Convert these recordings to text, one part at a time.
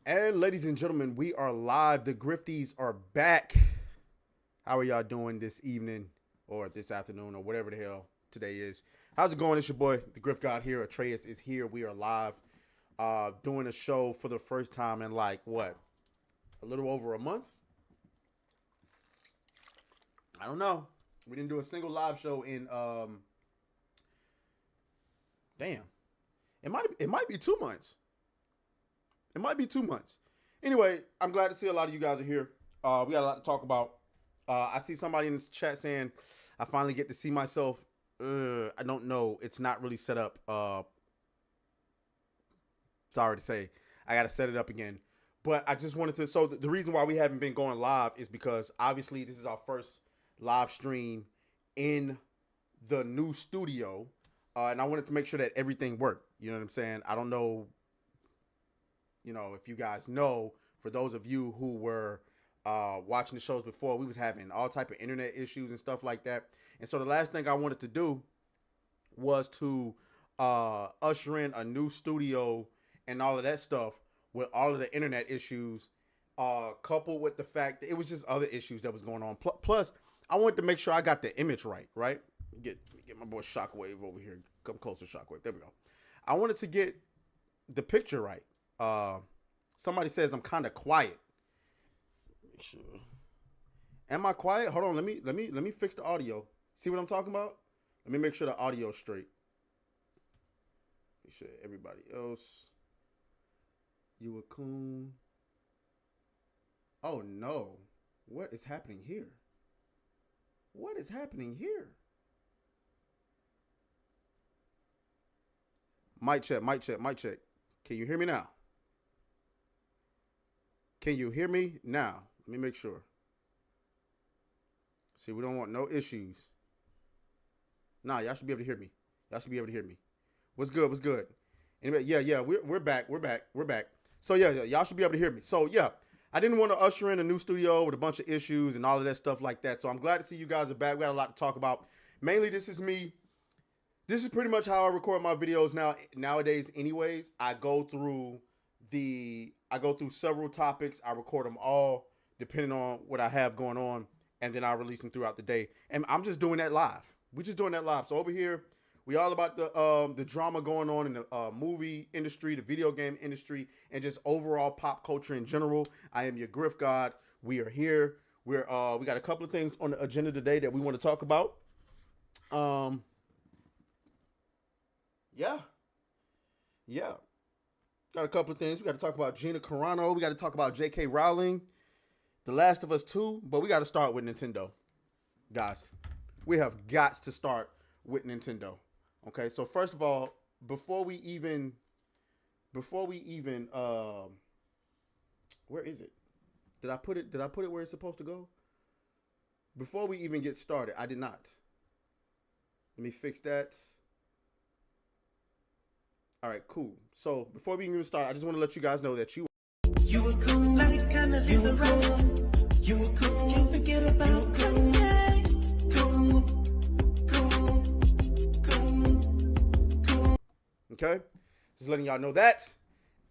And ladies and gentlemen, we are live. The Grifties are back. How are y'all doing this evening or this afternoon or whatever the hell today is? How's it going? It's your boy, the Grift God here. Atreus is here. We are live doing a show for the first time in like, what, a little over a month? I don't know. We didn't do a single live show in, damn. It might be 2 months. It might be 2 months. Anyway, I'm glad to see a lot of you guys are here. We got a lot to talk about. I see somebody in this chat saying, I finally get to see myself. I don't know. It's not really set up. Sorry to say. I got to set it up again. But I just wanted to. So the reason why we haven't been going live is because obviously this is our first live stream in the new studio. And I wanted to make sure that everything worked. You know what I'm saying? I don't know. You know, if you guys know, for those of you who were watching the shows before, we was having all type of internet issues and stuff like that. And so the last thing I wanted to do was to usher in a new studio and all of that stuff with all of the internet issues, coupled with the fact that it was just other issues that was going on. Plus, I wanted to make sure I got the image right, right? Get my boy Shockwave over here. Come closer, Shockwave. There we go. I wanted to get the picture right. Somebody says I'm kind of quiet. Make sure. Am I quiet? Hold on. Let me fix the audio. See what I'm talking about? Let me make sure the audio's straight. Make sure everybody else. You a coon. Oh no. What is happening here? What is happening here? Mic check, mic check, mic check. Can you hear me now? Can you hear me now? Let me make sure. See, we don't want no issues. Nah, y'all should be able to hear me. Y'all should be able to hear me. What's good? What's good? Anyway, yeah, we're back. We're back. So yeah, y'all should be able to hear me. So yeah, I didn't want to usher in a new studio with a bunch of issues and all of that stuff like that. So I'm glad to see you guys are back. We got a lot to talk about. Mainly, this is me. This is pretty much how I record my videos nowadays. Anyways, I go through several topics. I record them all depending on what I have going on, and then I release them throughout the day. And I'm just doing that live. We're just doing that live. So over here, we all about the drama going on in the movie industry, the video game industry, and just overall pop culture in general. I am your Grift God. We are here. We got a couple of things on the agenda today that we want to talk about. Yeah. Got a couple of things. We got to talk about Gina Carano. We got to talk about J.K. Rowling, The Last of Us 2. But we got to start with Nintendo. Guys, we have got to start with Nintendo. Okay, so first of all, before we even, where is it? Did I put it where it's supposed to go? Before we even get started, I did not. Let me fix that. All right, cool. So before we even start, I just want to let you guys know that you were cool, like kind of you were cool. You were cool. Can't forget about cool. Cool. Okay, just letting y'all know that,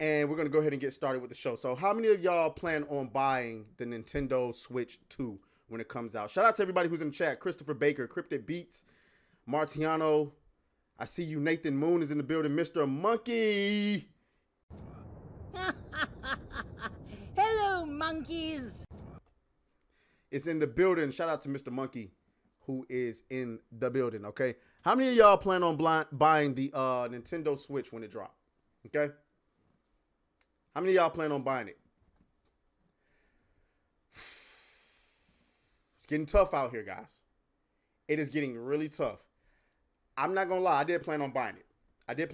and we're gonna go ahead and get started with the show. So, how many of y'all plan on buying the Nintendo Switch 2 when it comes out? Shout out to everybody who's in the chat: Christopher Baker, Cryptic Beats, Martiano. I see you, Nathan Moon is in the building. Mr. Monkey. Hello, monkeys. It's in the building. Shout out to Mr. Monkey, who is in the building, okay? How many of y'all plan on buying the Nintendo Switch when it drops, okay? How many of y'all plan on buying it? It's getting tough out here, guys. It is getting really tough. I'm not going to lie. I did plan on buying it. Okay? I did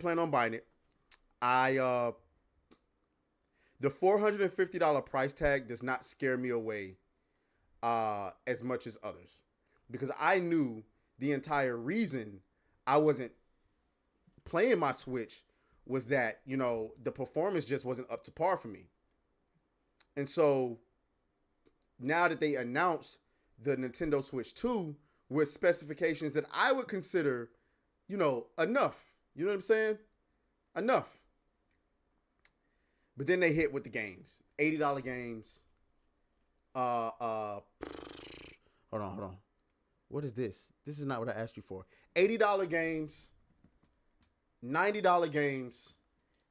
plan on buying it. The $450 price tag does not scare me away as much as others. Because I knew the entire reason I wasn't playing my Switch was that, you know, the performance just wasn't up to par for me. And so now that they announced the Nintendo Switch 2 with specifications that I would consider, you know, enough. You know what I'm saying? Enough. But then they hit with the games. $80 games. Hold on. What is this? This is not what I asked you for. $80 games. $90 games.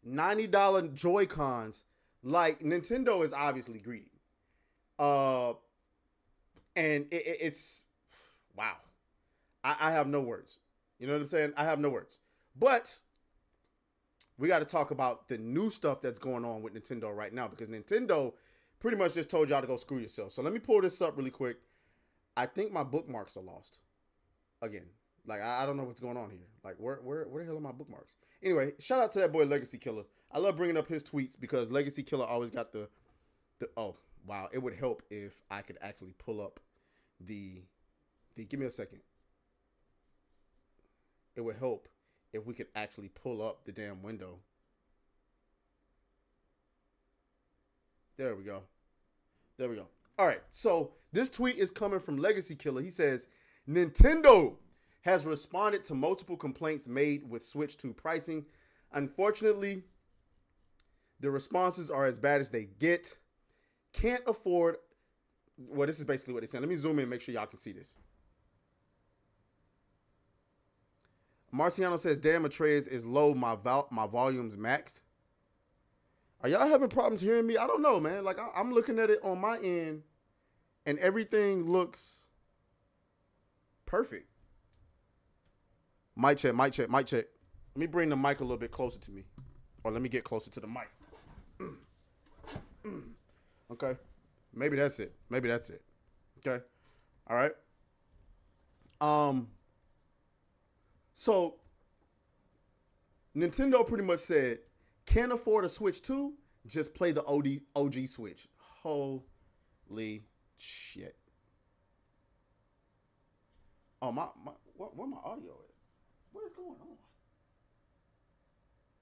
$90 Joy-Cons. Like, Nintendo is obviously greedy. And it's wow. I have no words. You know what I'm saying? I have no words. But we got to talk about the new stuff that's going on with Nintendo right now, because Nintendo pretty much just told y'all to go screw yourself. So let me pull this up really quick. I think my bookmarks are lost again. Like, I don't know what's going on here. Like, where the hell are my bookmarks? Anyway, shout out to that boy Legacy Killer. I love bringing up his tweets because Legacy Killer always got the oh, wow. It would help if I could actually pull up the give me a second. It would help if we could actually pull up the damn window. There we go. All right. So this tweet is coming from Legacy Killer. He says, Nintendo has responded to multiple complaints made with Switch 2 pricing. Unfortunately, the responses are as bad as they get. Can't afford. Well, this is basically what they said. Let me zoom in and make sure y'all can see this. Marciano says, damn, Atreus is low. My volume's maxed. Are y'all having problems hearing me? I don't know, man. Like, I'm looking at it on my end, and everything looks perfect. Mic check. Let me bring the mic a little bit closer to me. Or let me get closer to the mic. Okay. Maybe that's it. Okay. All right. So Nintendo pretty much said, can't afford a Switch 2, just play the OG Switch. Holy shit. Oh, where my audio at? What is going on?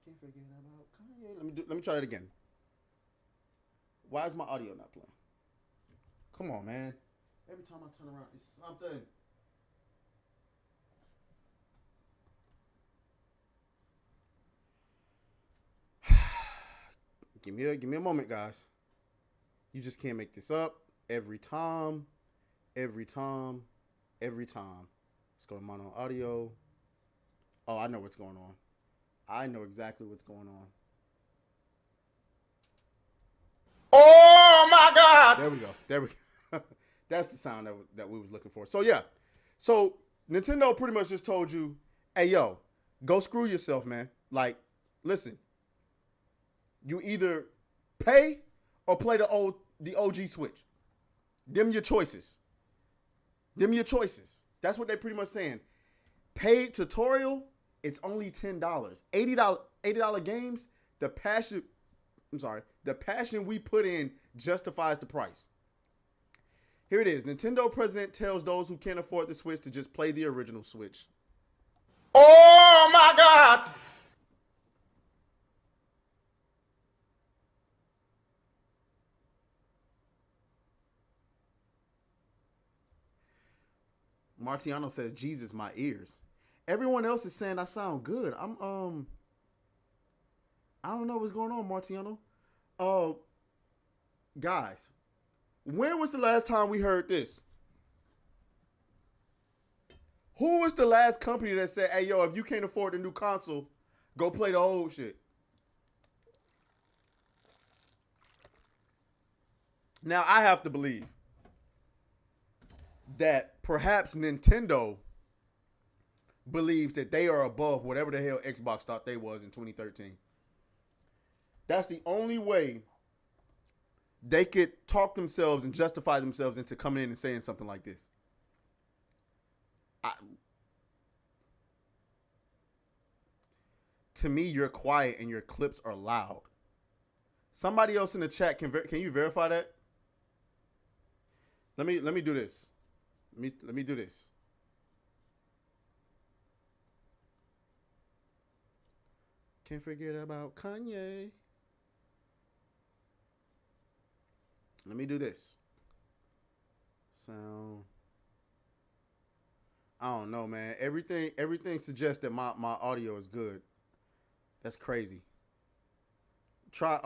Can't forget about Kanye. Let me try that again. Why is my audio not playing? Come on, man. Every time I turn around, it's something. Give me a moment, guys. You just can't make this up. Every time. Let's go to mono audio. Oh, I know what's going on. I know exactly what's going on. Oh my God! There we go. That's the sound that we was looking for. So yeah. So Nintendo pretty much just told you, hey yo, go screw yourself, man. Like, listen. You either pay or play the OG Switch. Them your choices. That's what they pretty much saying. Paid tutorial, it's only $10. $80 games, the passion we put in justifies the price. Here it is. Nintendo president tells those who can't afford the Switch to just play the original Switch. Oh my God! Marciano says, Jesus, my ears. Everyone else is saying I sound good. I don't know what's going on, Marciano. Guys, when was the last time we heard this? Who was the last company that said, hey, yo, if you can't afford the new console, go play the old shit? Now, I have to believe that perhaps Nintendo believes that they are above whatever the hell Xbox thought they was in 2013. That's the only way they could talk themselves and justify themselves into coming in and saying something like this. To me, you're quiet and your clips are loud. Somebody else in the chat, can you verify that? Let me do this. Let me do this. Can't forget about Kanye. Let me do this. Sound. I don't know, man. Everything suggests that my audio is good. That's crazy. try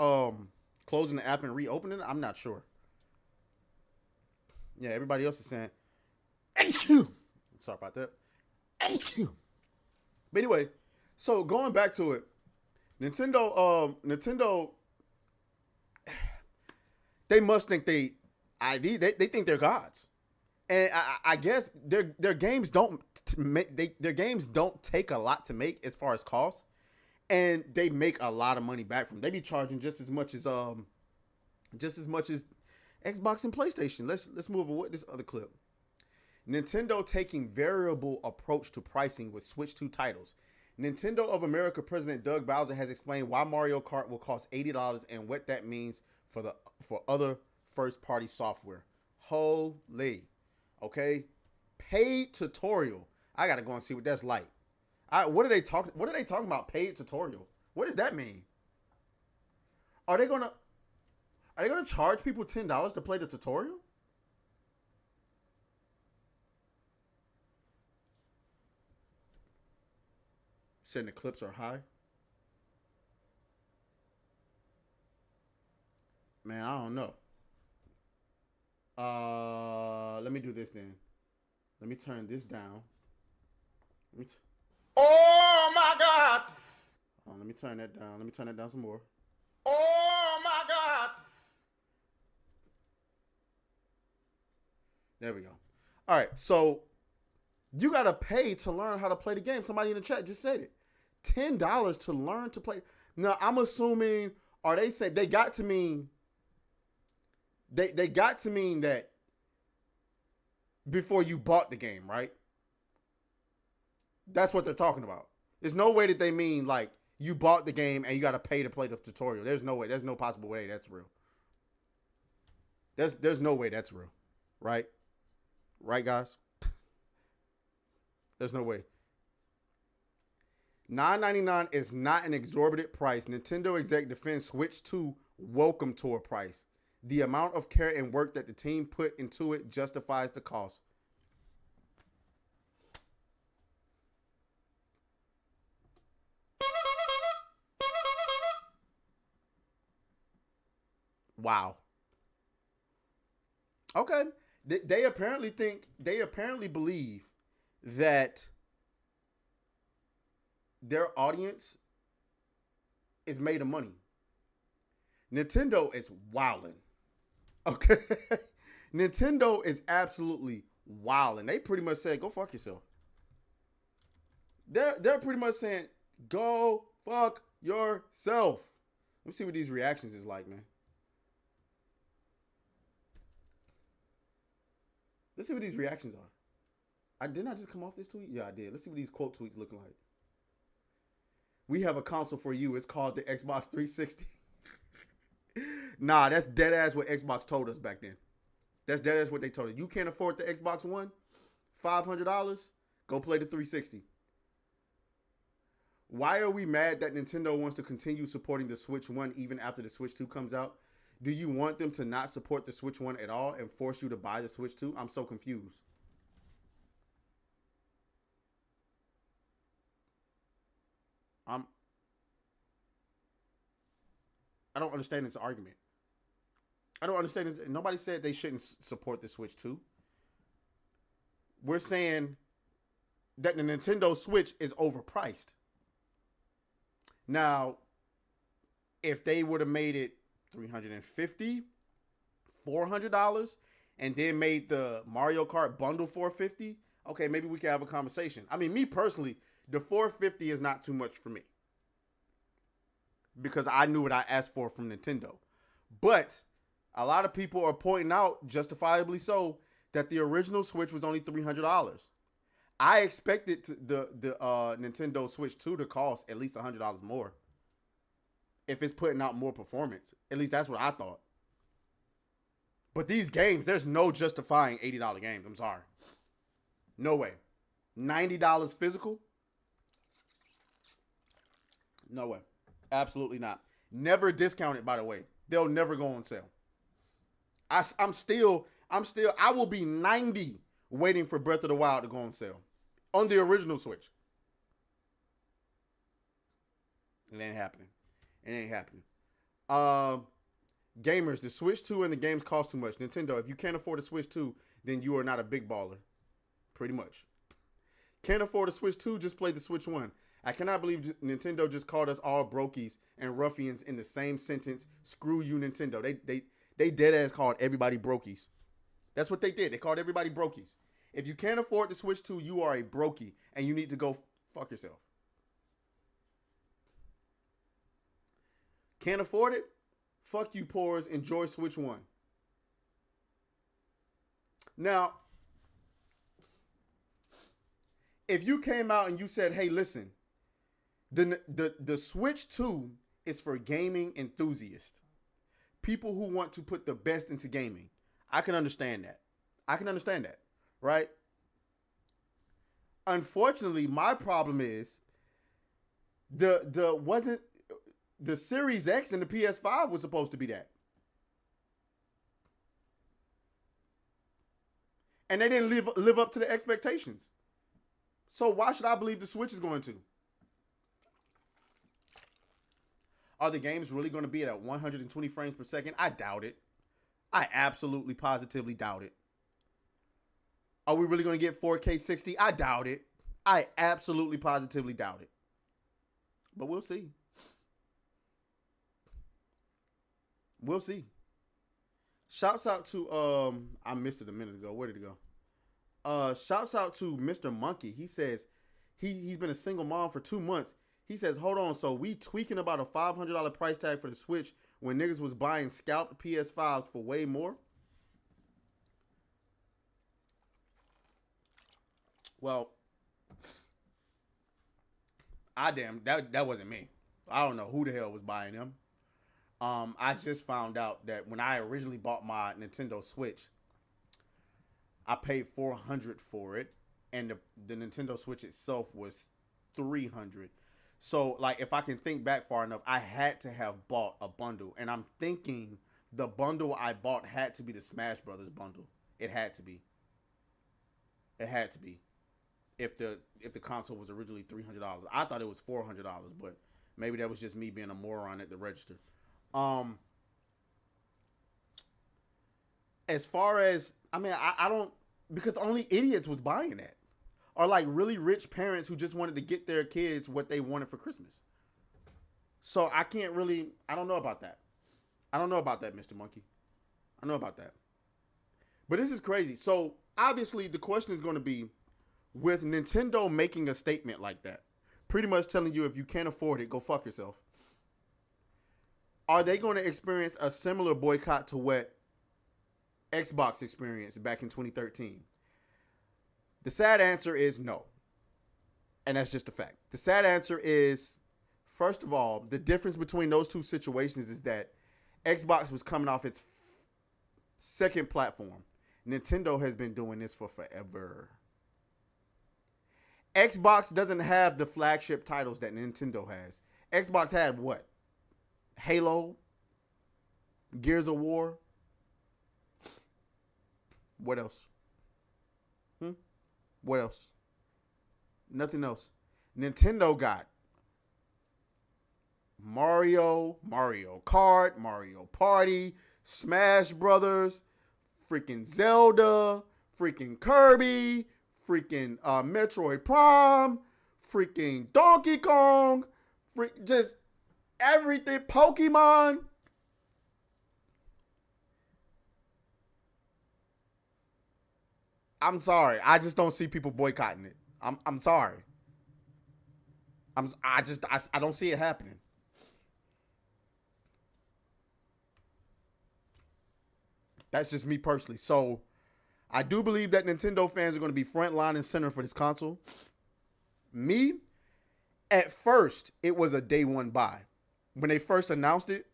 closing the app and reopening it? I'm not sure. Yeah, everybody else is saying. Sorry about that. But anyway, so going back to it, Nintendo, they must think they think they're gods, and I guess their games don't their games don't take a lot to make as far as cost, and they make a lot of money back from them. They be charging just as much as Xbox and PlayStation. Let's move on with this other clip. Nintendo taking variable approach to pricing with Switch 2 titles. Nintendo of America President Doug Bowser has explained why Mario Kart will cost $80 and what that means for other first-party software. Holy. Okay? Paid tutorial. I gotta go and see what that's like. What are they talking about? Paid tutorial. What does that mean? Are they gonna charge people $10 to play the tutorial? Saying the clips are high. Man, I don't know. Let me do this then. Let me turn this down. Oh my God! Let me turn that down. Let me turn that down some more. Oh my God! There we go. All right, so you gotta pay to learn how to play the game. Somebody in the chat just said it. $10 to learn to play. Now I'm assuming, or they said they got to mean. They got to mean that before you bought the game, right? That's what they're talking about. There's no way that they mean like you bought the game and you got to pay to play the tutorial. There's no way. There's no possible way that's real. There's no way that's real, right? Right, guys? There's no way. $9.99 is not an exorbitant price. Nintendo exec defends Switch 2 welcome tour price. The amount of care and work that the team put into it justifies the cost. Wow. Okay. They apparently believe that their audience is made of money. Nintendo is wilding. Okay. Nintendo is absolutely wilding. They pretty much said, go fuck yourself. They're pretty much saying, go fuck yourself. Let me see what these reactions is like, man. Let's see what these reactions are. Didn't I just come off this tweet? Yeah, I did. Let's see what these quote tweets looking like. We have a console for you. It's called the Xbox 360. Nah, that's dead ass what Xbox told us back then. That's dead ass what they told us. You can't afford the Xbox One? $500? Go play the 360. Why are we mad that Nintendo wants to continue supporting the Switch 1 even after the Switch 2 comes out? Do you want them to not support the Switch 1 at all and force you to buy the Switch 2? I'm so confused. I don't understand this argument. I don't understand this. Nobody said they shouldn't support the Switch 2. We're saying that the Nintendo Switch is overpriced. Now, if they would have made it $350, $400, and then made the Mario Kart bundle $450, okay, maybe we can have a conversation. I mean, me personally, the $450 is not too much for me, because I knew what I asked for from Nintendo. But a lot of people are pointing out, justifiably so, that the original Switch was only $300. I expected the Nintendo Switch 2 to cost at least $100 more if it's putting out more performance. At least that's what I thought. But these games, there's no justifying $80 games. I'm sorry. No way. $90 physical? No way. Absolutely not. Never discounted, by the way. They'll never go on sale. I will be 90 waiting for Breath of the Wild to go on sale on the original Switch. It ain't happening. It ain't happening. Gamers, the Switch 2 and the games cost too much. Nintendo, if you can't afford a Switch 2, then you are not a big baller. Pretty much. Can't afford a Switch 2, just play the Switch 1. I cannot believe Nintendo just called us all brokies and ruffians in the same sentence. Screw you, Nintendo. They dead ass called everybody brokies. That's what they did. They called everybody brokies. If you can't afford the Switch 2, you are a brokey and you need to go fuck yourself. Can't afford it? Fuck you, poors. Enjoy Switch 1. Now, if you came out and you said, hey, listen, the Switch 2 is for gaming enthusiasts. People who want to put the best into gaming. I can understand that. Right? Unfortunately, my problem is the Series X and the PS5 was supposed to be that. And they didn't live up to the expectations. So why should I believe the Switch is going to? Are the games really going to be at 120 frames per second? I doubt it. I absolutely positively doubt it. Are we really going to get 4K 60? I doubt it. I absolutely positively doubt it. But we'll see. We'll see. Shouts out to I missed it a minute ago. Where did it go? Shouts out to Mr. Monkey. He says he's been a single mom for 2 months. He says, hold on, so we tweaking about a $500 price tag for the Switch when niggas was buying scalped PS5s for way more? Well, that wasn't me. I don't know who the hell was buying them. I just found out that when I originally bought my Nintendo Switch, I paid $400 for it, and the Nintendo Switch itself was $300. So, like, if I can think back far enough, I had to have bought a bundle, and I'm thinking the bundle I bought had to be the Smash Brothers bundle. It had to be. If the console was originally $300, I thought it was $400, but maybe that was just me being a moron at the register. As far as, I mean, I don't, because only idiots was buying that. Or like really rich parents who just wanted to get their kids what they wanted for Christmas. So I don't know about that. Mr. Monkey. I know about that. But this is crazy. So obviously the question is going to be, with Nintendo making a statement like that, pretty much telling you if you can't afford it, go fuck yourself. Are they going to experience a similar boycott to what Xbox experienced back in 2013? The sad answer is no. And that's just a fact. The sad answer is, first of all, the difference between those two situations is that Xbox was coming off its second platform. Nintendo has been doing this for forever. Xbox doesn't have the flagship titles that Nintendo has. Xbox had what? Halo? Gears of War? What else? What else? Nothing else. Nintendo got Mario Kart, Mario Party, Smash Brothers, freaking Zelda, freaking Kirby, freaking Metroid Prime, freaking Donkey Kong, just everything, Pokemon. I'm sorry. I just don't see people boycotting it. I'm sorry. I don't see it happening. That's just me personally. So I do believe that Nintendo fans are going to be front line and center for this console. Me, at first, it was a day one buy. When they first announced it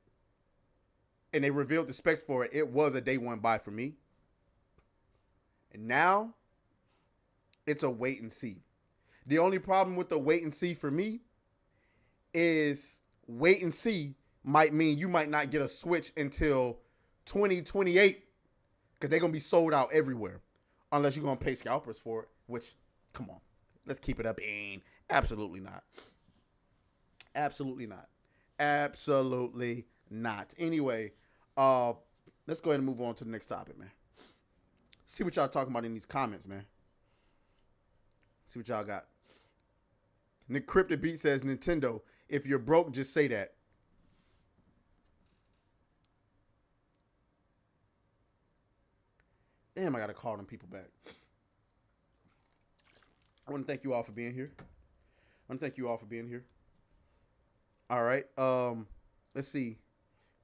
and they revealed the specs for it, it was a day one buy for me. And now, it's a wait and see. The only problem with the wait and see for me is wait and see might mean you might not get a Switch until 2028 because they're going to be sold out everywhere unless you're going to pay scalpers for it, which, come on, let's keep it up. Absolutely not. Absolutely not. Absolutely not. Anyway, let's go ahead and move on to the next topic, man. See what y'all talking about in these comments, man. See what y'all got. Nick Cryptic Beat says, Nintendo, if you're broke, just say that. Damn, I gotta call them people back. I want to thank you all for being here. All right. Let's see.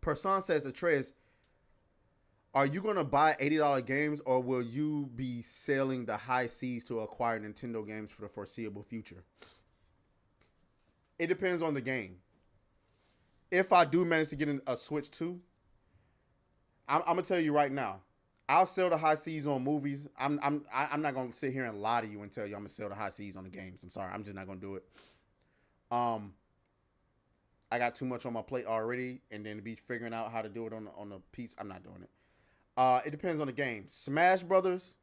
Person says, Atreus, are you gonna buy $80 games, or will you be selling the high seas to acquire Nintendo games for the foreseeable future? It depends on the game. If I do manage to get a Switch 2, I'm gonna tell you right now, I'll sell the high seas on movies. I'm not gonna sit here and lie to you and tell you I'm gonna sell the high seas on the games. I'm sorry, I'm just not gonna do it. I got too much on my plate already, and then to be figuring out how to do it on the piece, I'm not doing it. It depends on the game. Smash Brothers,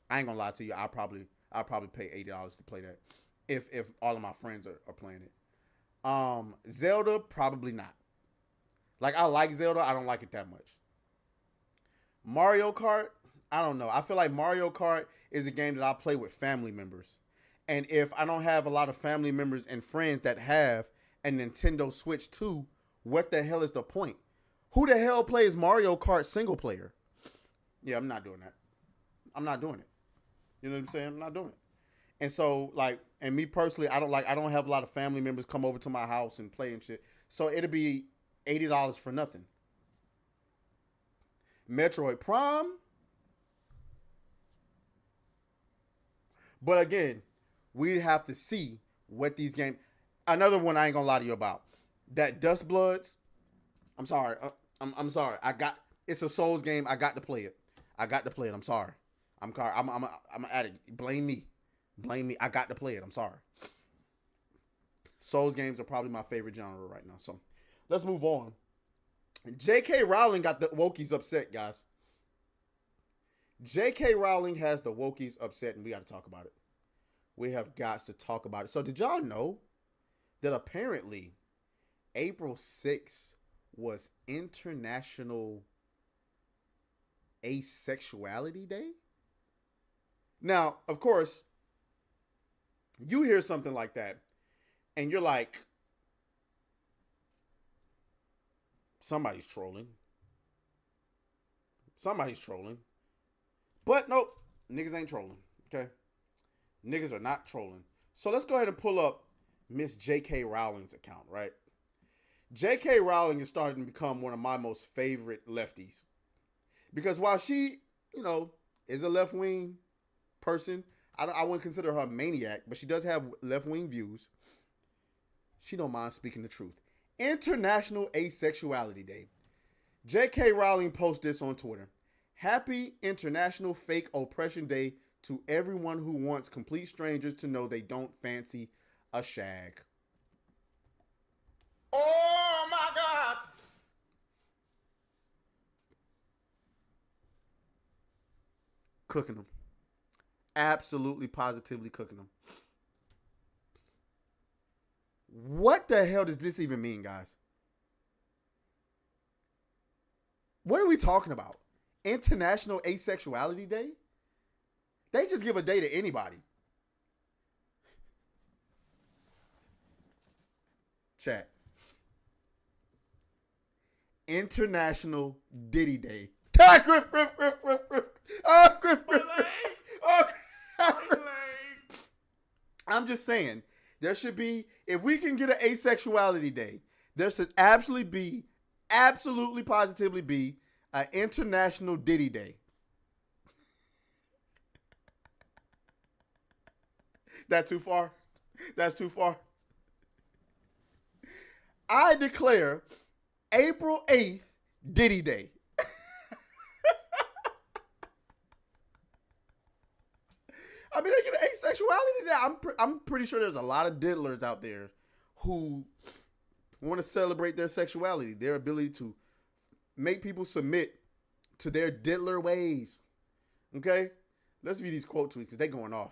I ain't gonna lie to you. I'll probably pay $80 to play that if all of my friends are playing it. Zelda, probably not. Like, I like Zelda, I don't like it that much. Mario Kart, I don't know. I feel like Mario Kart is a game that I play with family members. And if I don't have a lot of family members and friends that have a Nintendo Switch 2, what the hell is the point? Who the hell plays Mario Kart single player? Yeah, I'm not doing that. I'm not doing it. You know what I'm saying? I'm not doing it. And so, like, and me personally, I don't have a lot of family members come over to my house and play and shit. So it'll be $80 for nothing. Metroid Prime. But again, we'd have to see what these games. Another one I ain't gonna lie to you about. That Dust Bloods. I'm sorry. I'm sorry. It's a Souls game. I got to play it. I'm sorry. I'm an addict. Blame me. I got to play it. I'm sorry. Souls games are probably my favorite genre right now. So let's move on. J.K. Rowling got the wokies upset, guys. J.K. Rowling has the wokies upset, and we got to talk about it. We have got to talk about it. So did y'all know that apparently April 6th was International Asexuality Day? Now, of course, you hear something like that, and you're like, somebody's trolling. But nope, niggas ain't trolling, okay? Niggas are not trolling. So let's go ahead and pull up Miss J.K. Rowling's account, right? J.K. Rowling is starting to become one of my most favorite lefties. Because while she, is a left-wing person, I wouldn't consider her a maniac, but she does have left-wing views. She don't mind speaking the truth. International Asexuality Day. J.K. Rowling posted this on Twitter. Happy International Fake Oppression Day to everyone who wants complete strangers to know they don't fancy a shag. Oh my God! Cooking them. Absolutely, positively cooking them. What the hell does this even mean, guys? What are we talking about? International Asexuality Day? They just give a day to anybody. Chat. International Diddy Day. Ah, Griff. Oh, Griff. Oh, I'm just saying, there should be, if we can get an Asexuality Day, there should absolutely positively be an International Diddy Day. That too far? That's too far. I declare April 8th Diddy Day. I mean, they get an asexuality day. I'm pretty sure there's a lot of diddlers out there who want to celebrate their sexuality, their ability to make people submit to their diddler ways. Okay? Let's view these quote tweets because they're going off.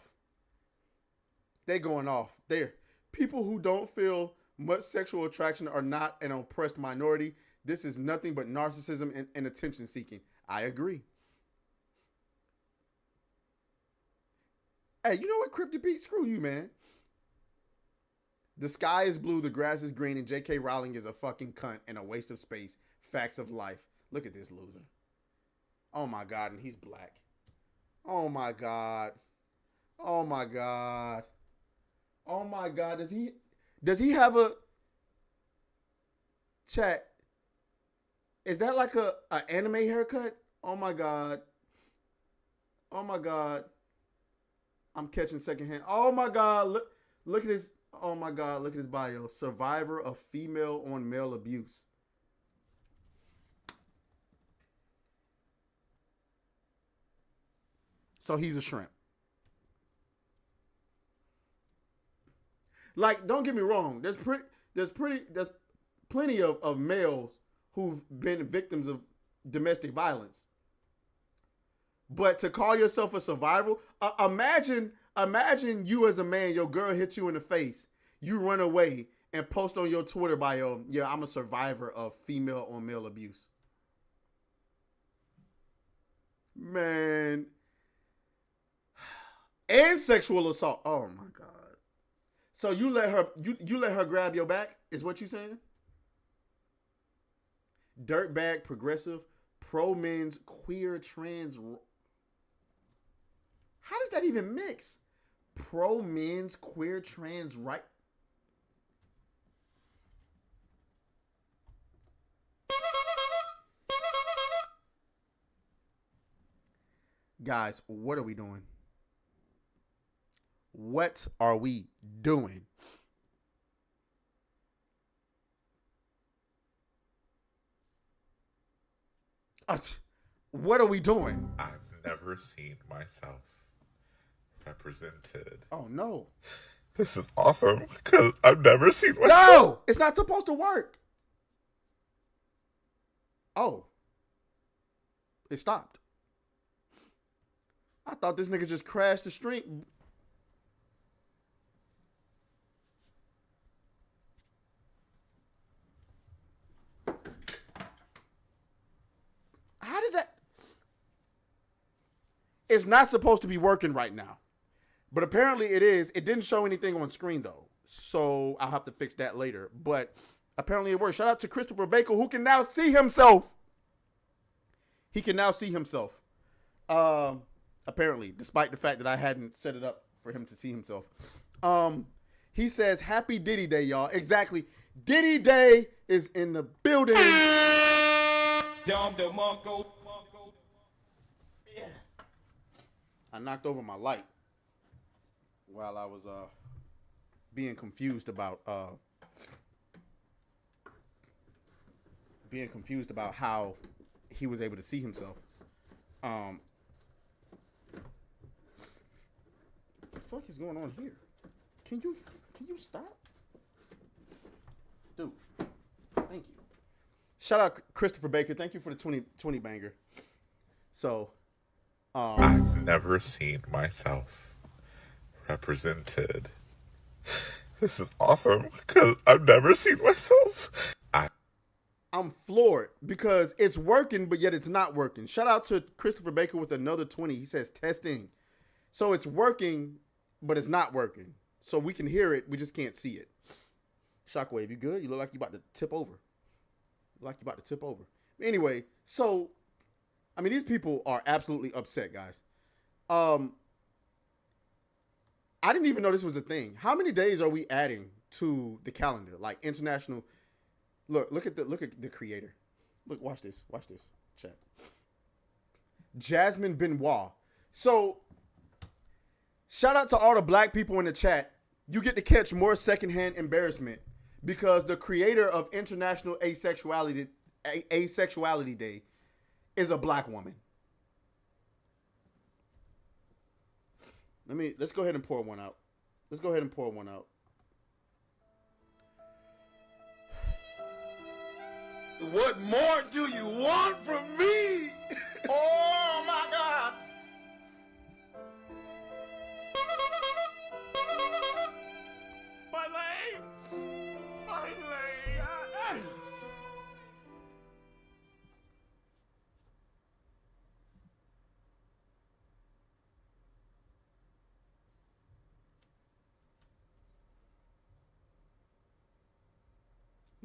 They're people who don't feel much sexual attraction are not an oppressed minority. This is nothing but narcissism and attention seeking. I agree. Hey, you know what, Cryptic Pete? Screw you, man. The sky is blue, the grass is green, and J.K. Rowling is a fucking cunt and a waste of space. Facts of life. Look at this loser. Oh my God, and he's black. Oh my God. Oh my God. Oh my God. Does he have a chat? Is that like a anime haircut? Oh my God. Oh my God. I'm catching secondhand. Oh my God. Look at his. Oh my God. Look at his bio. Survivor of female on male abuse. So he's a shrimp. Like, don't get me wrong. There's plenty of males who've been victims of domestic violence. But to call yourself a survivor, imagine you as a man, your girl hits you in the face, you run away and post on your Twitter bio, yeah, I'm a survivor of female on male abuse. Man. And sexual assault. Oh my God. So you let her grab your back, is what you saying? Dirtbag, progressive, pro men's, queer, trans. How does that even mix? Pro men's, queer, trans, right? Guys, what are we doing? What are we doing? What are we doing? I've never seen myself represented. Oh no. This is awesome because I've never seen myself. No, it's not supposed to work. Oh. It stopped. I thought this nigga just crashed the stream. How did that? It's not supposed to be working right now. But apparently it is. It didn't show anything on screen though. So I'll have to fix that later. But apparently it works. Shout out to Christopher Baker who can now see himself. He can now see himself. Apparently, despite the fact that I hadn't set it up for him to see himself. He says, Happy Diddy Day, y'all. Exactly. Diddy Day is in the building. Yeah. I knocked over my light while I was being confused about how he was able to see himself. What the fuck is going on here? Can you stop? Dude, thank you. Shout out Christopher Baker. Thank you for the 20 banger. So, I've never seen myself represented. This is awesome because I've never seen myself. I'm floored because it's working, but yet it's not working. Shout out to Christopher Baker with another 20. He says testing. So it's working, but it's not working. So we can hear it. We just can't see it. Shockwave, you good? You look like you about to tip over. Anyway, so, I mean, these people are absolutely upset, guys. I didn't even know this was a thing. How many days are we adding to the calendar? Like international. Look at the creator. Look, watch this, chat. Jasmine Benoit. So, shout out to all the black people in the chat. You get to catch more secondhand embarrassment because the creator of International Asexuality Day is a black woman. Let's go ahead and pour one out. What more do you want from me? Oh my God. My legs.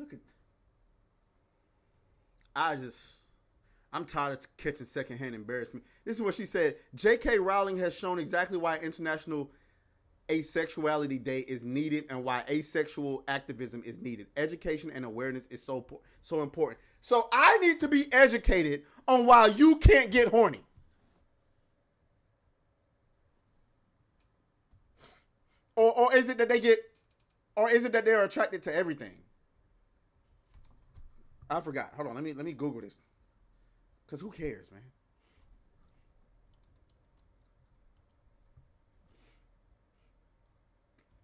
look at. I'm tired of catching secondhand embarrassment. This is what she said. J.K. Rowling has shown exactly why International Asexuality Day is needed and why asexual activism is needed. Education and awareness is so important. So I need to be educated on why you can't get horny. Or is it that they're attracted to everything? I forgot. Hold on. Let me Google this. Cause who cares, man?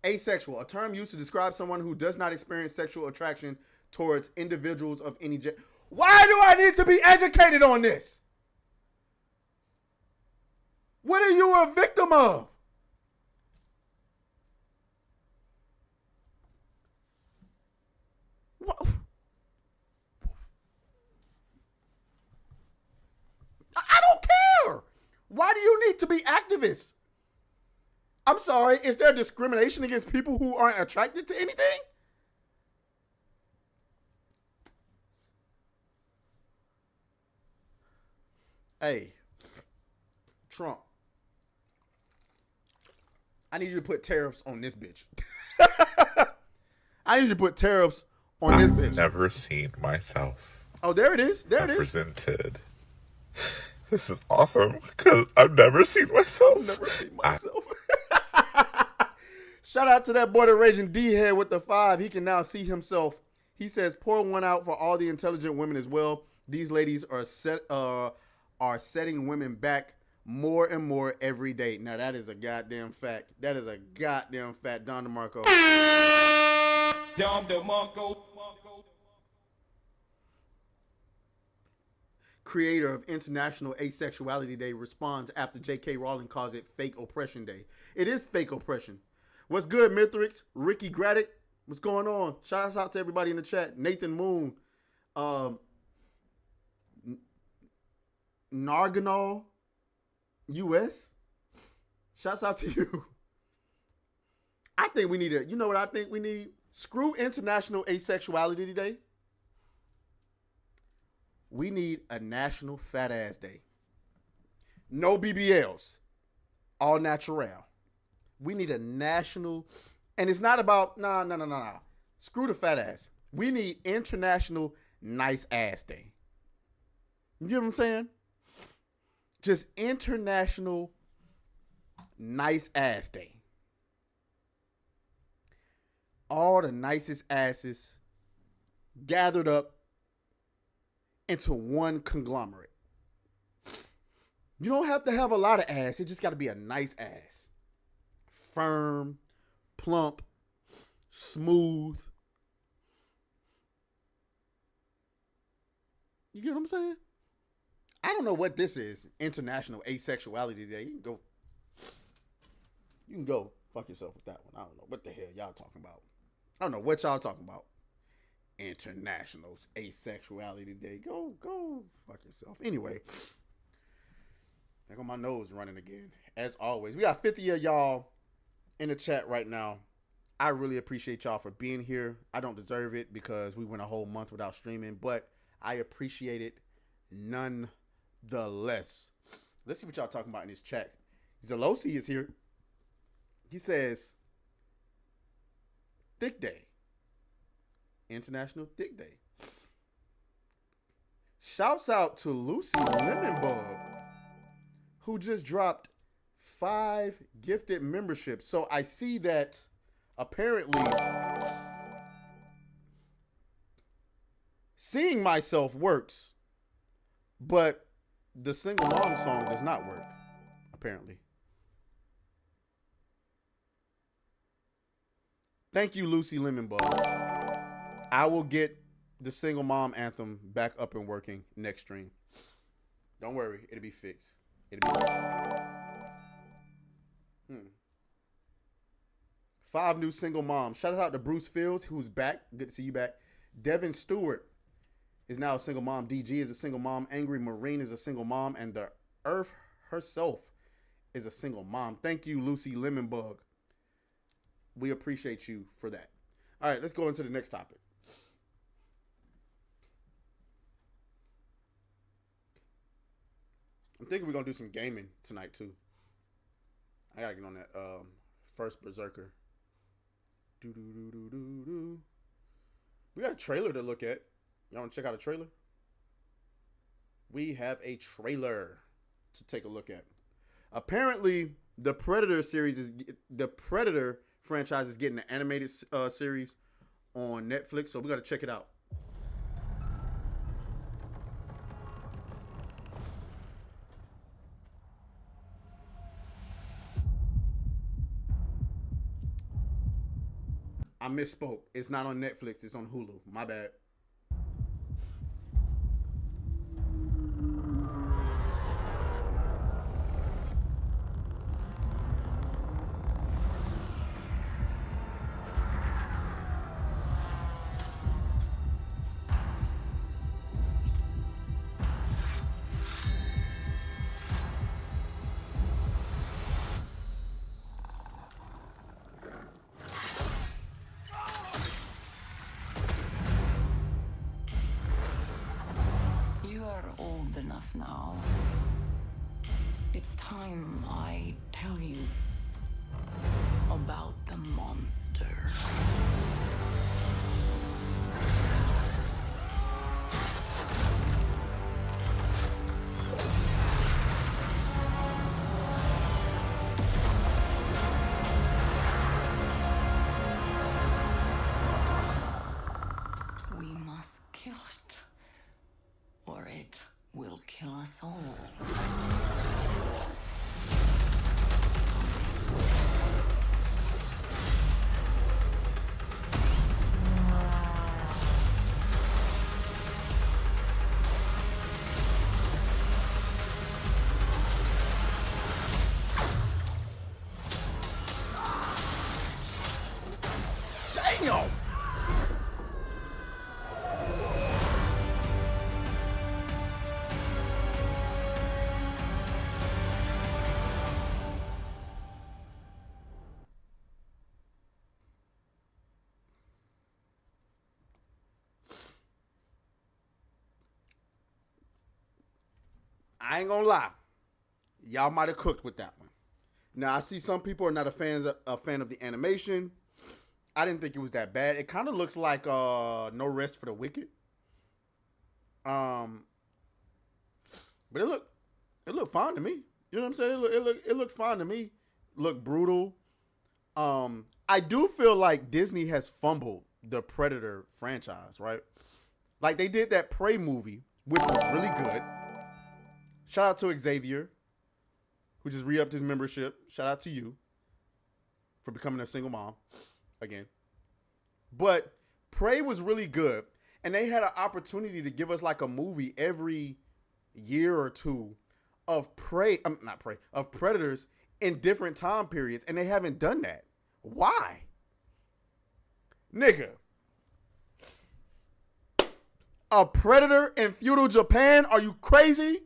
Asexual, a term used to describe someone who does not experience sexual attraction towards individuals of any gender. Why do I need to be educated on this? What are you a victim of? What? I don't care. Why do you need to be activists? I'm sorry, is there discrimination against people who aren't attracted to anything? Hey, Trump, I need you to put tariffs on this bitch. I need you to put tariffs on this bitch. I've never seen myself. Oh, there it is. There it is. Represented. This is awesome because I've never seen myself. Never seen myself. Shout out to that boy, the Raging D-head with the 5. He can now see himself. He says, pour one out for all the intelligent women as well. These ladies are setting women back more and more every day. Now, that is a goddamn fact. That is a goddamn fact, Don DeMarco. Don DeMarco. Creator of International Asexuality Day, responds after J.K. Rowling calls it fake oppression day. It is fake oppression. What's good, Mithrix? Ricky Graddick? What's going on? Shouts out to everybody in the chat. Nathan Moon. Narganol US. Shouts out to you. I think we need you know what I think we need? Screw International Asexuality Day. We need a National Fat Ass Day. No BBLs. All natural. We need a national, and it's not about, nah. Screw the fat ass. We need International Nice Ass Day. You get what I'm saying? Just International Nice Ass Day. All the nicest asses gathered up into one conglomerate. You don't have to have a lot of ass. It just got to be a nice ass. Firm, plump, smooth. You get what I'm saying? I don't know what this is. International Asexuality Day. You can go fuck yourself with that one. I don't know what the hell y'all talking about. I don't know what y'all talking about. International Asexuality Day. Go fuck yourself. Anyway, there go my nose running again. As always, we got 50 of y'all in the chat right now. I really appreciate y'all for being here. I don't deserve it because we went a whole month without streaming, but I appreciate it nonetheless. Let's see what y'all talking about in this chat. Zelosi is here. He says, Thick Day. International Thick Day. Shouts out to Lucy Lemonbug, who just dropped 5 gifted memberships. So I see that apparently Seeing Myself works, but the Single Mom song does not work, apparently. Thank you, Lucy Lemonbug. I will get the Single Mom anthem back up and working next stream. Don't worry, it'll be fixed. It'll be fixed. 5 new single moms. Shout out to Bruce Fields, who's back. Good to see you back. Devin Stewart is now a single mom. DG is a single mom. Angry Marine is a single mom. And the Earth herself is a single mom. Thank you, Lucy Lemonbug. We appreciate you for that. All right, let's go into the next topic. thinking we're gonna do some gaming tonight too. I gotta get on that first Berserker. We got a trailer to look at. Y'all wanna check out a trailer? We have a trailer to take a look at. Apparently, the Predator franchise is getting an animated series on Netflix, so we gotta check it out. I misspoke. It's not on Netflix. It's on Hulu. My bad. Old enough now. It's time I tell you about the monster. We must kill it, or it will kill us all. Damn! I ain't gonna lie. Y'all might have cooked with that one. Now, I see some people are not a fan of the animation. I didn't think it was that bad. It kind of looks like No Rest for the Wicked. But it looked fine to me. You know what I'm saying? It looked fine to me. Looked brutal. I do feel like Disney has fumbled the Predator franchise, right? Like they did that Prey movie, which was really good. Shout out to Xavier, who just re-upped his membership. Shout out to you for becoming a single mom again. But Prey was really good. And they had an opportunity to give us like a movie every year or two of of Predators in different time periods. And they haven't done that. Why? Nigga. A Predator in feudal Japan? Are you crazy?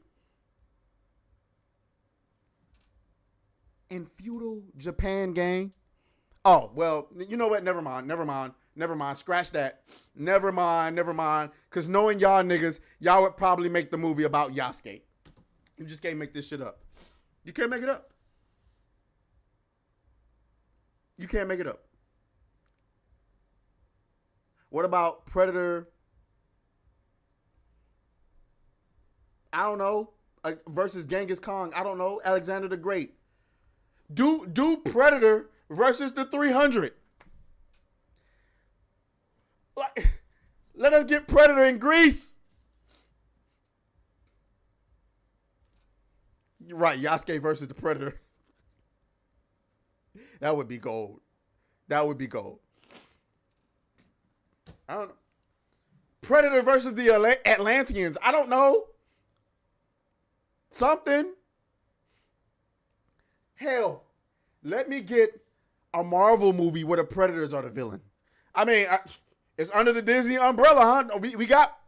In feudal Japan, gang? Oh, well, you know what? Never mind. Scratch that. Never mind. Because knowing y'all niggas, y'all would probably make the movie about Yasuke. You just can't make this shit up. You can't make it up. You can't make it up. What about Predator? I don't know. Versus Genghis Khan. I don't know. Alexander the Great. Do Predator versus the 300. Like, let us get Predator in Greece. You're right, Yasuke versus the Predator. That would be gold. I don't know. Predator versus the Atlanteans. I don't know. Something. Hell, let me get a Marvel movie where the Predators are the villain. I mean, it's under the Disney umbrella, huh? We got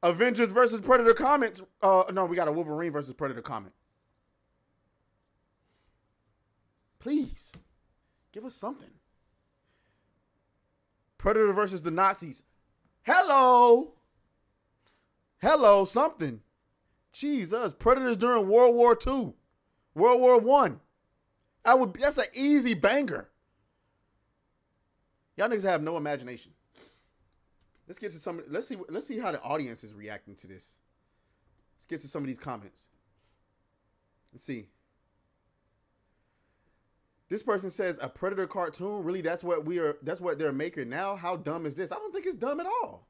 Avengers versus Predator comics. No, we got a Wolverine versus Predator comic. Please, give us something. Predator versus the Nazis. Hello, something. Jesus, Predators during World War II, World War One. That's an easy banger. Y'all niggas have no imagination. Let's get to some. Let's see how the audience is reacting to this. Let's get to some of these comments. Let's see. This person says a Predator cartoon. Really, that's what they're making now. How dumb is this? I don't think it's dumb at all.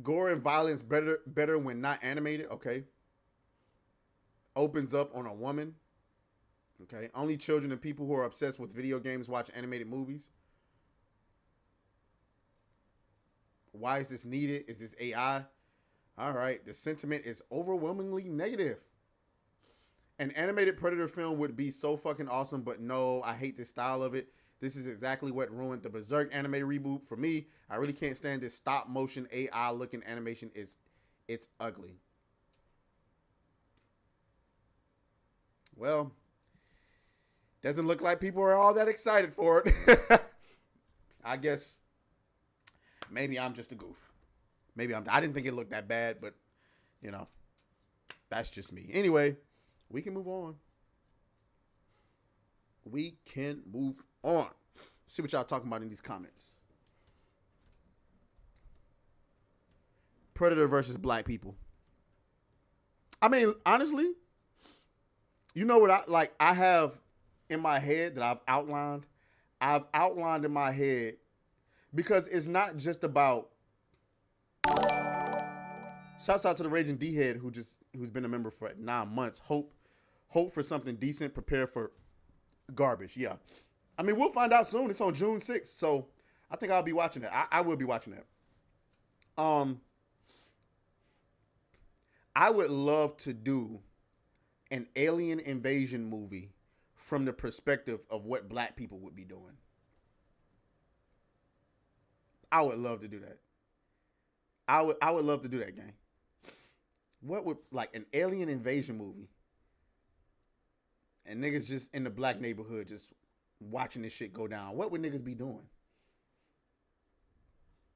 Gore and violence better when not animated. Okay. Opens up on a woman. Okay. Only children and people who are obsessed with video games watch animated movies. Why is this needed? Is this AI? All right. The sentiment is overwhelmingly negative. An animated Predator film would be so fucking awesome, but no, I hate the style of it. This is exactly what ruined the Berserk anime reboot for me. I really can't stand this stop motion AI looking animation. It's ugly. Well, doesn't look like people are all that excited for it. I guess maybe I'm just a goof. I didn't think it looked that bad, but you know, that's just me. Anyway, we can move on. See what y'all talking about in these comments. Predator versus black people. I mean, honestly, you know what I have in my head that I've outlined? I've outlined in my head because it's not just about. Shouts out to the Raging D-Head who's been a member for 9 months. Hope for something decent, prepare for garbage. Yeah. I mean, we'll find out soon. It's on June 6th, so I think I'll be watching that. I will be watching that. I would love to do an alien invasion movie from the perspective of what black people would be doing. I would love to do that. I would love to do that, gang. What would, like, an alien invasion movie and niggas just in the black neighborhood just watching this shit go down? What would niggas be doing?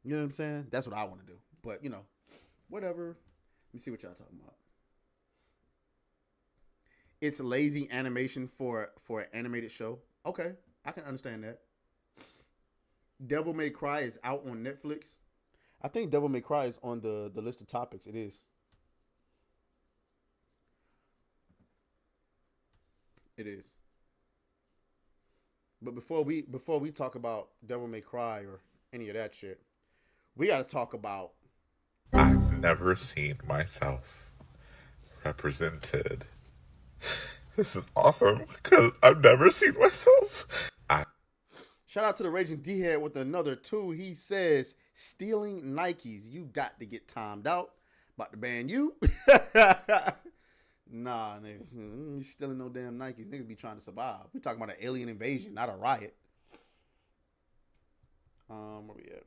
You know what I'm saying? That's what I want to do. But, you know, whatever. Let me see what y'all talking about. It's lazy animation for an animated show. Okay, I can understand that. Devil May Cry is out on Netflix. I think Devil May Cry is on the list of topics. It is. It is. But before we talk about Devil May Cry or any of that shit, we got to talk about. I've never seen myself represented. This is awesome because I've never seen myself. Shout out to the Raging D-Head with another 2. He says, stealing Nikes. You got to get timed out. About to ban you. Nah, nigga. You stealing no damn Nikes. Niggas be trying to survive. We talking about an alien invasion, not a riot. Where we at?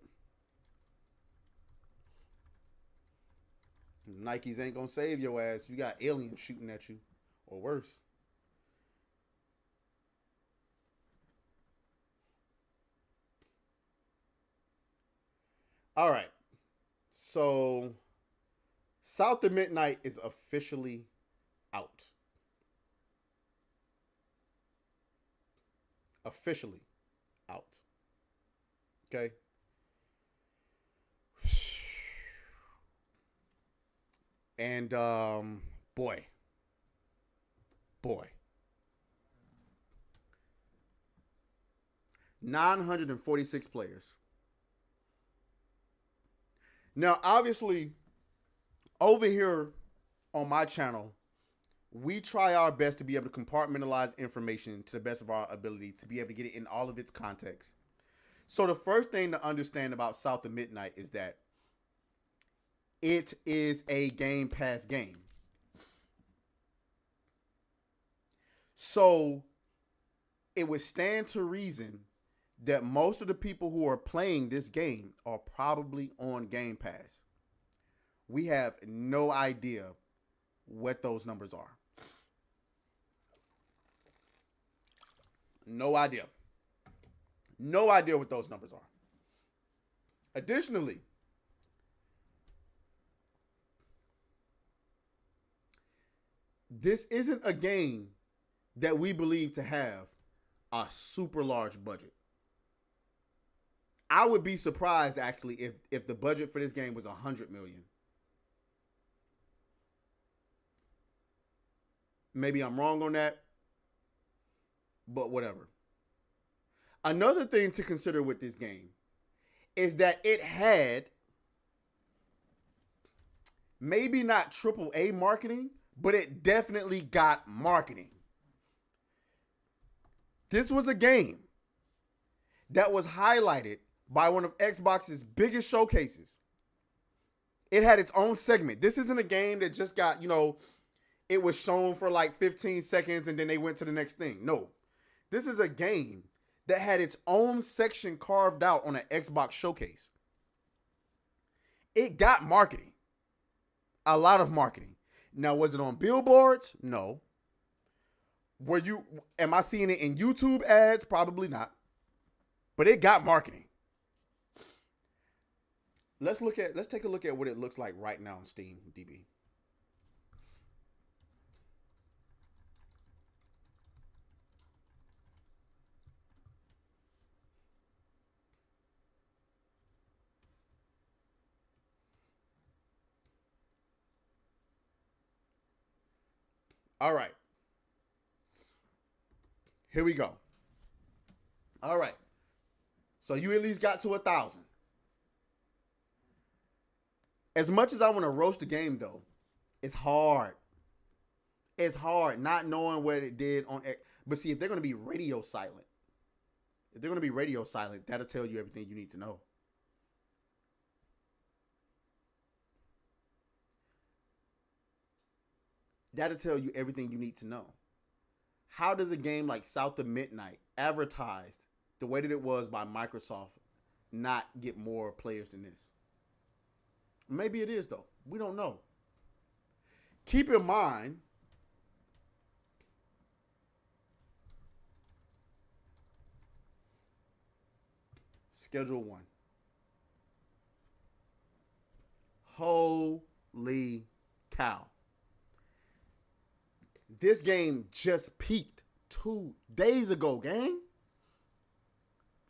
Nikes ain't gonna save your ass. You got aliens shooting at you. Or worse. All right. So, South of Midnight is officially out. Officially out. Okay. And boy. 946 players. Now, obviously, over here on my channel, we try our best to be able to compartmentalize information to the best of our ability to be able to get it in all of its context. So the first thing to understand about South of Midnight is that it is a Game Pass game. So it would stand to reason that most of the people who are playing this game are probably on Game Pass. We have no idea what those numbers are. No idea. No idea what those numbers are. Additionally, this isn't a game that we believe to have a super large budget. I would be surprised actually if the budget for this game was $100 million. Maybe I'm wrong on that, but whatever. Another thing to consider with this game is that it had maybe not AAA marketing, but it definitely got marketing. This was a game that was highlighted by one of Xbox's biggest showcases. It had its own segment. This isn't a game that just got, it was shown for like 15 seconds and then they went to the next thing. No, this is a game that had its own section carved out on an Xbox showcase. It got marketing. A lot of marketing. Now, was it on billboards? No. Am I seeing it in YouTube ads? Probably not. But it got marketing. Let's take a look at what it looks like right now on Steam, DB. All right. Here we go. All right. So you at least got to 1,000. As much as I want to roast the game, though, it's hard. It's hard not knowing what it did on. But see, if they're going to be radio silent, that'll tell you everything you need to know. That'll tell you everything you need to know. How does a game like South of Midnight, advertised the way that it was by Microsoft, not get more players than this? Maybe it is, though. We don't know. Keep in mind, Schedule 1. Holy cow. This game just peaked 2 days ago, gang.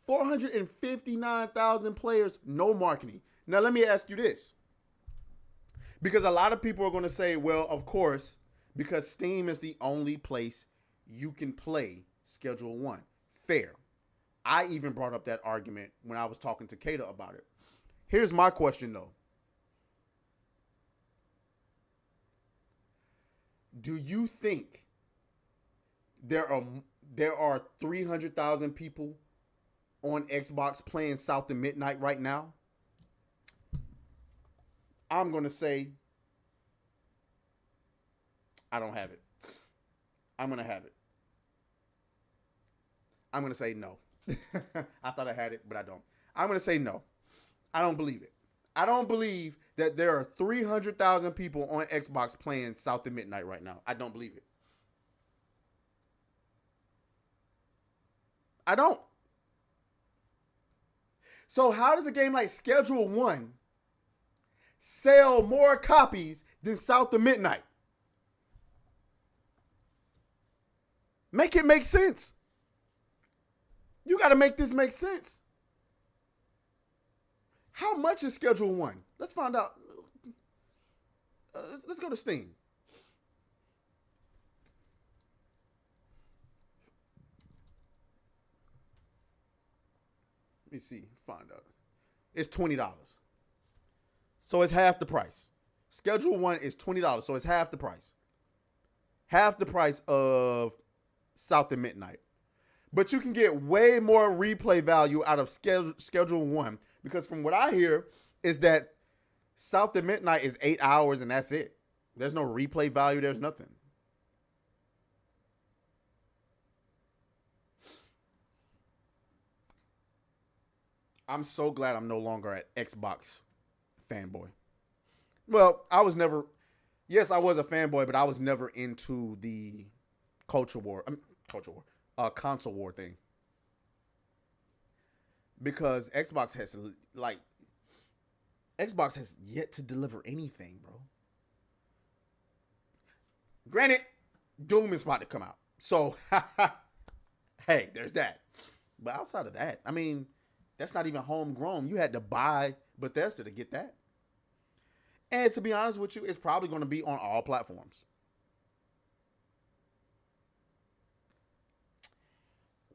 459,000 players, no marketing. Now, let me ask you this. Because a lot of people are going to say, well, of course, because Steam is the only place you can play Schedule 1. Fair. I even brought up that argument when I was talking to Kata about it. Here's my question, though. Do you think there are 300,000 people on Xbox playing South of Midnight right now? I'm going to say I don't have it. I'm going to have it. I'm going to say no. I thought I had it, but I don't. I'm going to say no. I don't believe it. I don't believe that there are 300,000 people on Xbox playing South of Midnight right now. I don't believe it. I don't. So how does a game like Schedule 1 sell more copies than South of Midnight? Make it make sense. You got to make this make sense. How much is Schedule 1? Let's find out. Let's go to Steam. Let me see. Find out. It's $20. So it's half the price. Schedule 1 is $20. So it's half the price. Half the price of South of Midnight. But you can get way more replay value out of Schedule 1. Because from what I hear is that South of Midnight is 8 hours and that's it. There's no replay value. There's nothing. I'm so glad I'm no longer an Xbox fanboy. Well, I was never. Yes, I was a fanboy, but I was never into the console war thing. Because Xbox has yet to deliver anything, bro. Granted, Doom is about to come out. So, hey, there's that. But outside of that, I mean, that's not even homegrown. You had to buy Bethesda to get that. And to be honest with you, it's probably going to be on all platforms.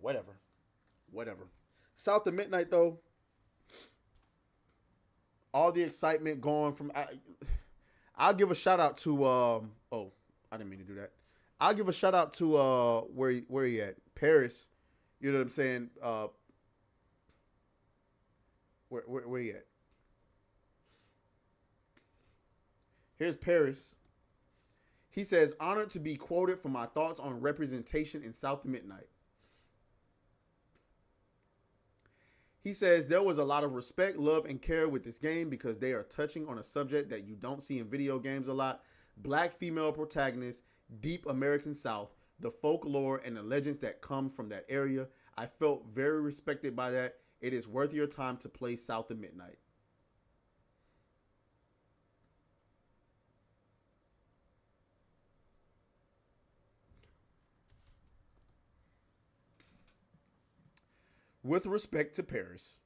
Whatever. South of Midnight, though, all the excitement going from... I'll give a shout out to... I didn't mean to do that. I'll give a shout out to where he at? Paris. You know what I'm saying? Where he at? Here's Paris. He says, honored to be quoted for my thoughts on representation in South of Midnight. He says, there was a lot of respect, love, and care with this game because they are touching on a subject that you don't see in video games a lot. Black female protagonists, deep American South, the folklore and the legends that come from that area. I felt very respected by that. It is worth your time to play South of Midnight. With respect to Paris,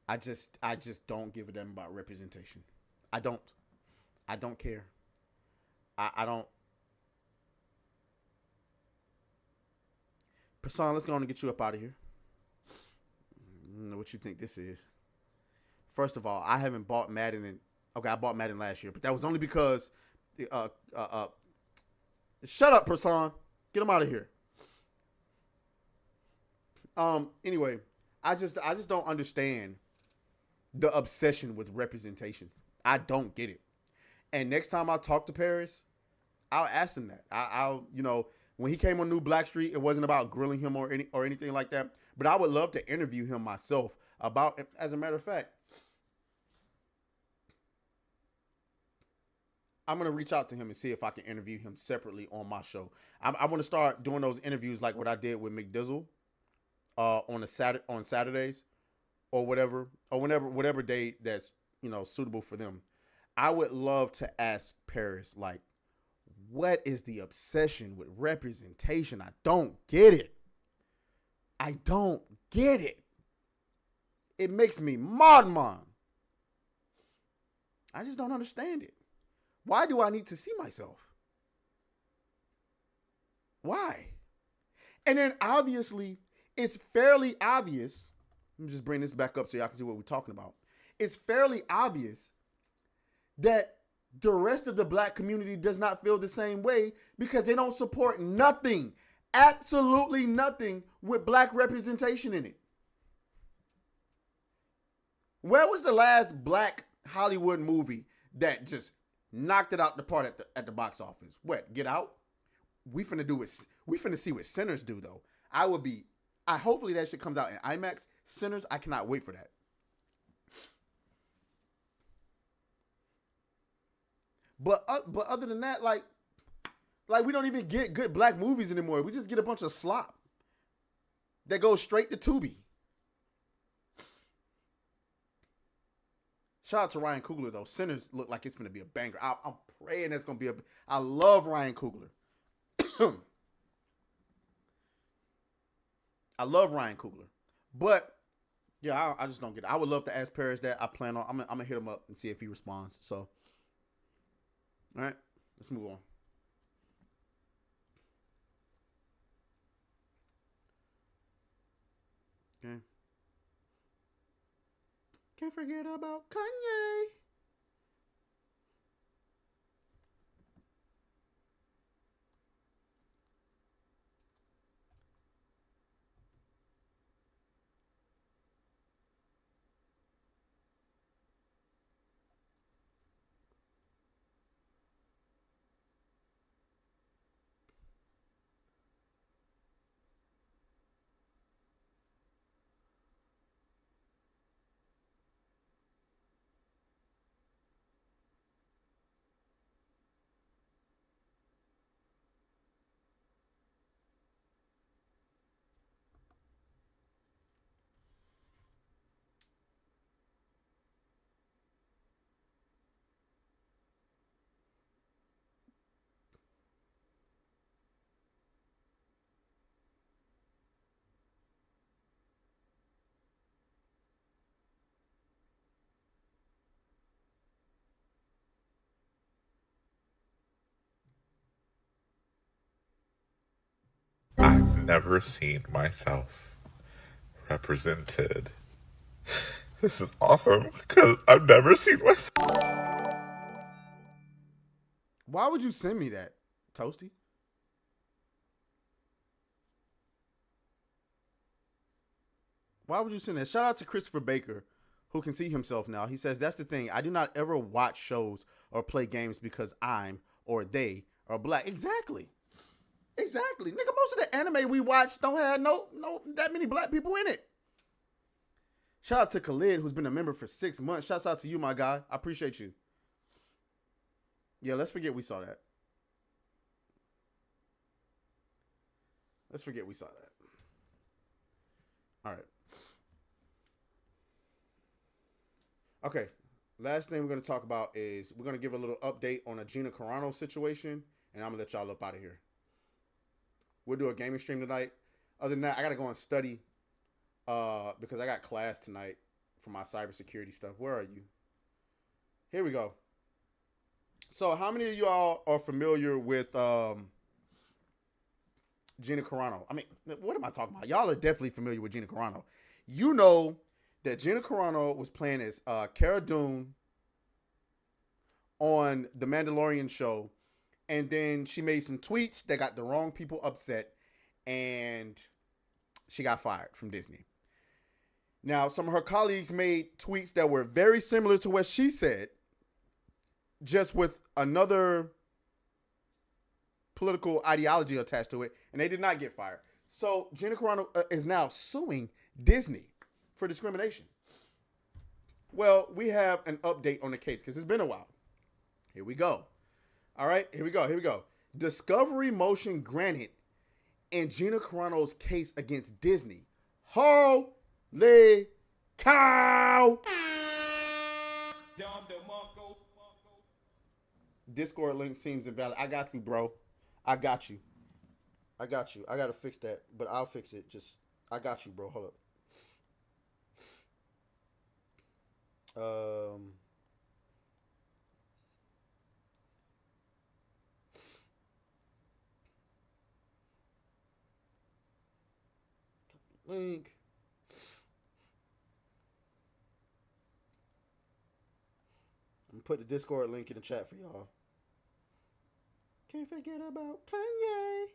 I just don't give a damn about representation. I don't care. I don't. Person, let's go on and get you up out of here. I don't know what you think this is. First of all, I haven't bought Madden I bought Madden last year, but that was only because shut up, Person. Get him out of here. Anyway, I just don't understand the obsession with representation. I don't get it. And next time I talk to Paris, I'll ask him that. I'll when he came on New Blackstreet, it wasn't about grilling him or anything like that. But I would love to interview him myself about. As a matter of fact, I'm going to reach out to him and see if I can interview him separately on my show. I want to start doing those interviews like what I did with McDizzle on Saturdays or whatever day that's, suitable for them. I would love to ask Paris, like, what is the obsession with representation? I don't get it. It makes me mad. I just don't understand it. Why do I need to see myself? Why? And then obviously, it's fairly obvious. Let me just bring this back up so y'all can see what we're talking about. It's fairly obvious that the rest of the black community does not feel the same way because they don't support nothing, absolutely nothing with black representation in it. Where was the last black Hollywood movie that just knocked it out the park at the box office? What? Get Out? We finna see what Sinners do though. Hopefully that shit comes out in IMAX. Sinners, I cannot wait for that. But other than that, like we don't even get good black movies anymore. We just get a bunch of slop that goes straight to Tubi. Shout out to Ryan Coogler though. Sinners look like it's gonna be a banger. I'm praying that's gonna be I love Ryan Coogler. I love Ryan Coogler, but yeah, I just don't get it. I would love to ask Paris that. I'm gonna hit him up and see if he responds. So. All right, let's move on. Okay. Can't forget about Kanye. never seen myself represented. This is awesome because I've never seen myself. Why would you send me that, Toasty? Why would you send that? Shout out to Christopher Baker, who can see himself now. He says, that's the thing. I do not ever watch shows or play games because I'm or they are black. Exactly. Exactly. Nigga, most of the anime we watch don't have no that many black people in it. Shout out to Khalid, who's been a member for 6 months. Shouts out to you, my guy. I appreciate you. Yeah, let's forget we saw that. Let's forget we saw that. All right. Okay. Last thing we're going to talk about is we're going to give a little update on a Gina Carano situation, and I'm going to let y'all up out of here. We'll do a gaming stream tonight. Other than that, I got to go and study because I got class tonight for my cybersecurity stuff. Where are you? Here we go. So how many of y'all are familiar with Gina Carano? I mean, what am I talking about? Y'all are definitely familiar with Gina Carano. You know that Gina Carano was playing as Cara Dune on The Mandalorian show. And then she made some tweets that got the wrong people upset. And she got fired from Disney. Now, some of her colleagues made tweets that were very similar to what she said, just with another political ideology attached to it, and they did not get fired. So Gina Carano is now suing Disney for discrimination. Well, we have an update on the case because it's been a while. Here we go. All right, here we go. Discovery motion granted in Gina Carano's case against Disney. Holy cow! Discord link seems invalid. I got you, bro. I got you. I got to fix that, but I'll fix it. I got you, bro. Hold up. Link. I'm gonna put the Discord link in the chat for y'all. Can't forget about Kanye.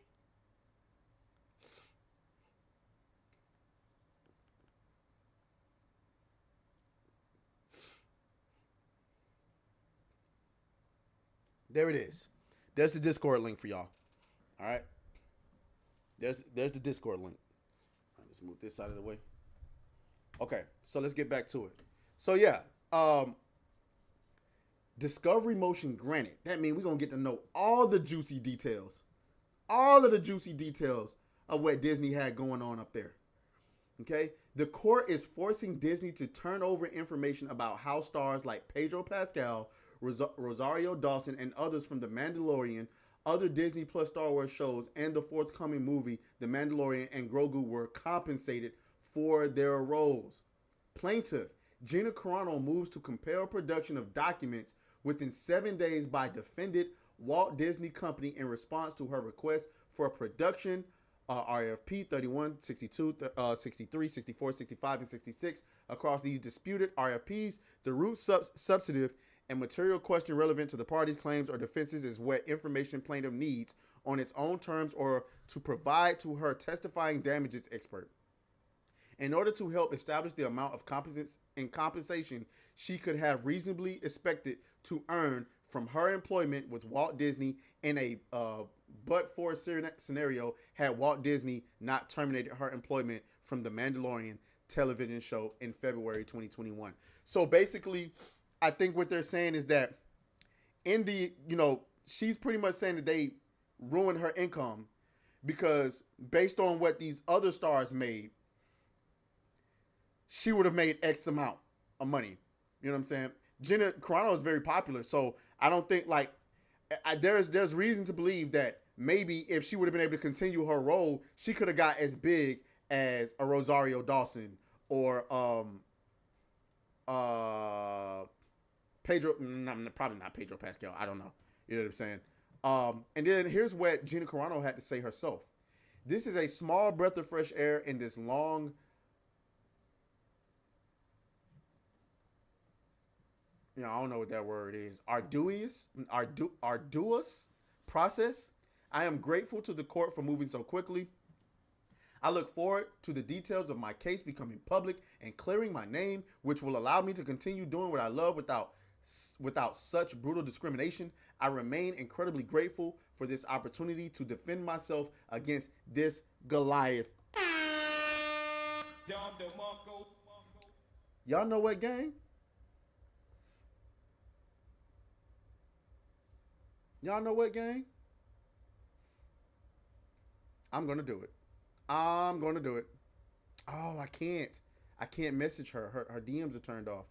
There it is. There's the Discord link for y'all. All right. There's the Discord link. All right, let's move this out of the way. Okay, so let's get back to it. So yeah, discovery motion granted. That means we're gonna get to know all the juicy details. All of the juicy details of what Disney had going on up there. Okay? The court is forcing Disney to turn over information about how stars like Pedro Pascal, Rosario Dawson, and others from The Mandalorian, other Disney Plus Star Wars shows, and the forthcoming movie, The Mandalorian and Grogu, were compensated for their roles. Plaintiff Gina Carano moves to compel production of documents within 7 days by defendant Walt Disney Company in response to her request for a production RFP 31, 62, 63, 64, 65, and 66. Across these disputed RFPs, the root substantive and material question relevant to the parties' claims or defenses is what information plaintiff needs on its own terms or to provide to her testifying damages expert. In order to help establish the amount of compensation she could have reasonably expected to earn from her employment with Walt Disney in a but-for scenario had Walt Disney not terminated her employment from The Mandalorian television show in February 2021. So basically, I think what they're saying is that in the, she's pretty much saying that they ruined her income because based on what these other stars made, she would have made X amount of money. You know what I'm saying? Gina Carano is very popular, so I don't think there's reason to believe that maybe if she would have been able to continue her role, she could have got as big as a Rosario Dawson or Pedro, probably not Pedro Pascal. I don't know. You know what I'm saying? And then here's what Gina Carano had to say herself. This is a small breath of fresh air in this long, I don't know what that word is. Arduous process. I am grateful to the court for moving so quickly. I look forward to the details of my case becoming public and clearing my name, which will allow me to continue doing what I love without such brutal discrimination. I remain incredibly grateful for this opportunity to defend myself against this Goliath. Y'all know what, gang? Y'all know what, gang? I'm going to do it. I'm going to do it. Oh, I can't. I can't message her. Her DMs are turned off.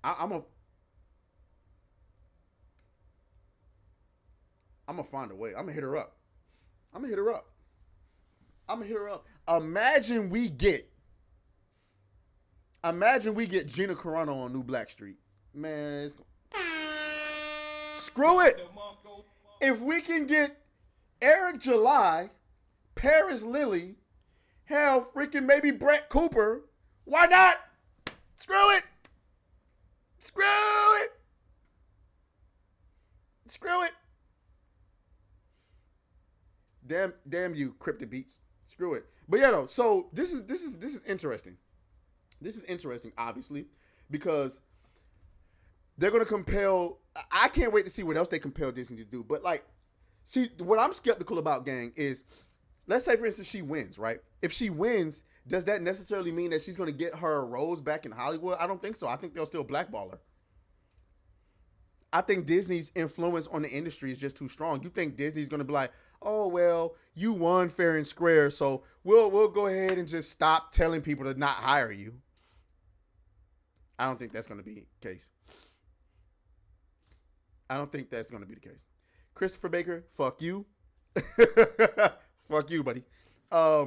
I'm going to find a way. I'm going to hit her up. Imagine we get Gina Carano on New Blackstreet. Man, screw it. If we can get Eric July, Paris Lily, hell, freaking maybe Brett Cooper, why not? Screw it. Damn you, Cryptic Beats. Screw it. But yeah, though. So this is interesting. This is interesting, obviously, because they're gonna compel. I can't wait to see what else they compel Disney to do. But like, see, what I'm skeptical about, gang, is let's say, for instance, she wins, right? If she wins, does that necessarily mean that she's gonna get her roles back in Hollywood? I don't think so. I think they'll still blackball her. I think Disney's influence on the industry is just too strong. You think Disney's gonna be like, oh well, you won fair and square, so we'll go ahead and just stop telling people to not hire you. I don't think that's gonna be the case. Christopher Baker, fuck you. Fuck you, buddy. I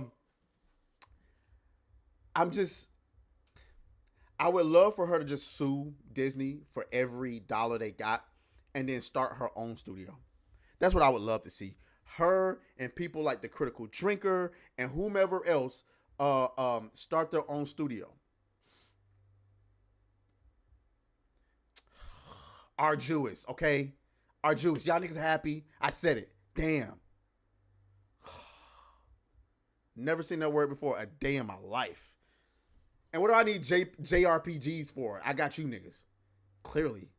would love for her to just sue Disney for every dollar they got and then start her own studio. That's what I would love to see. Her and people like the Critical Drinker and whomever else start their own studio. Arduous, okay? Arduous. Y'all niggas happy? I said it. Damn. Never seen that word before a day in my life. And what do I need JRPGs for? I got you niggas. Clearly.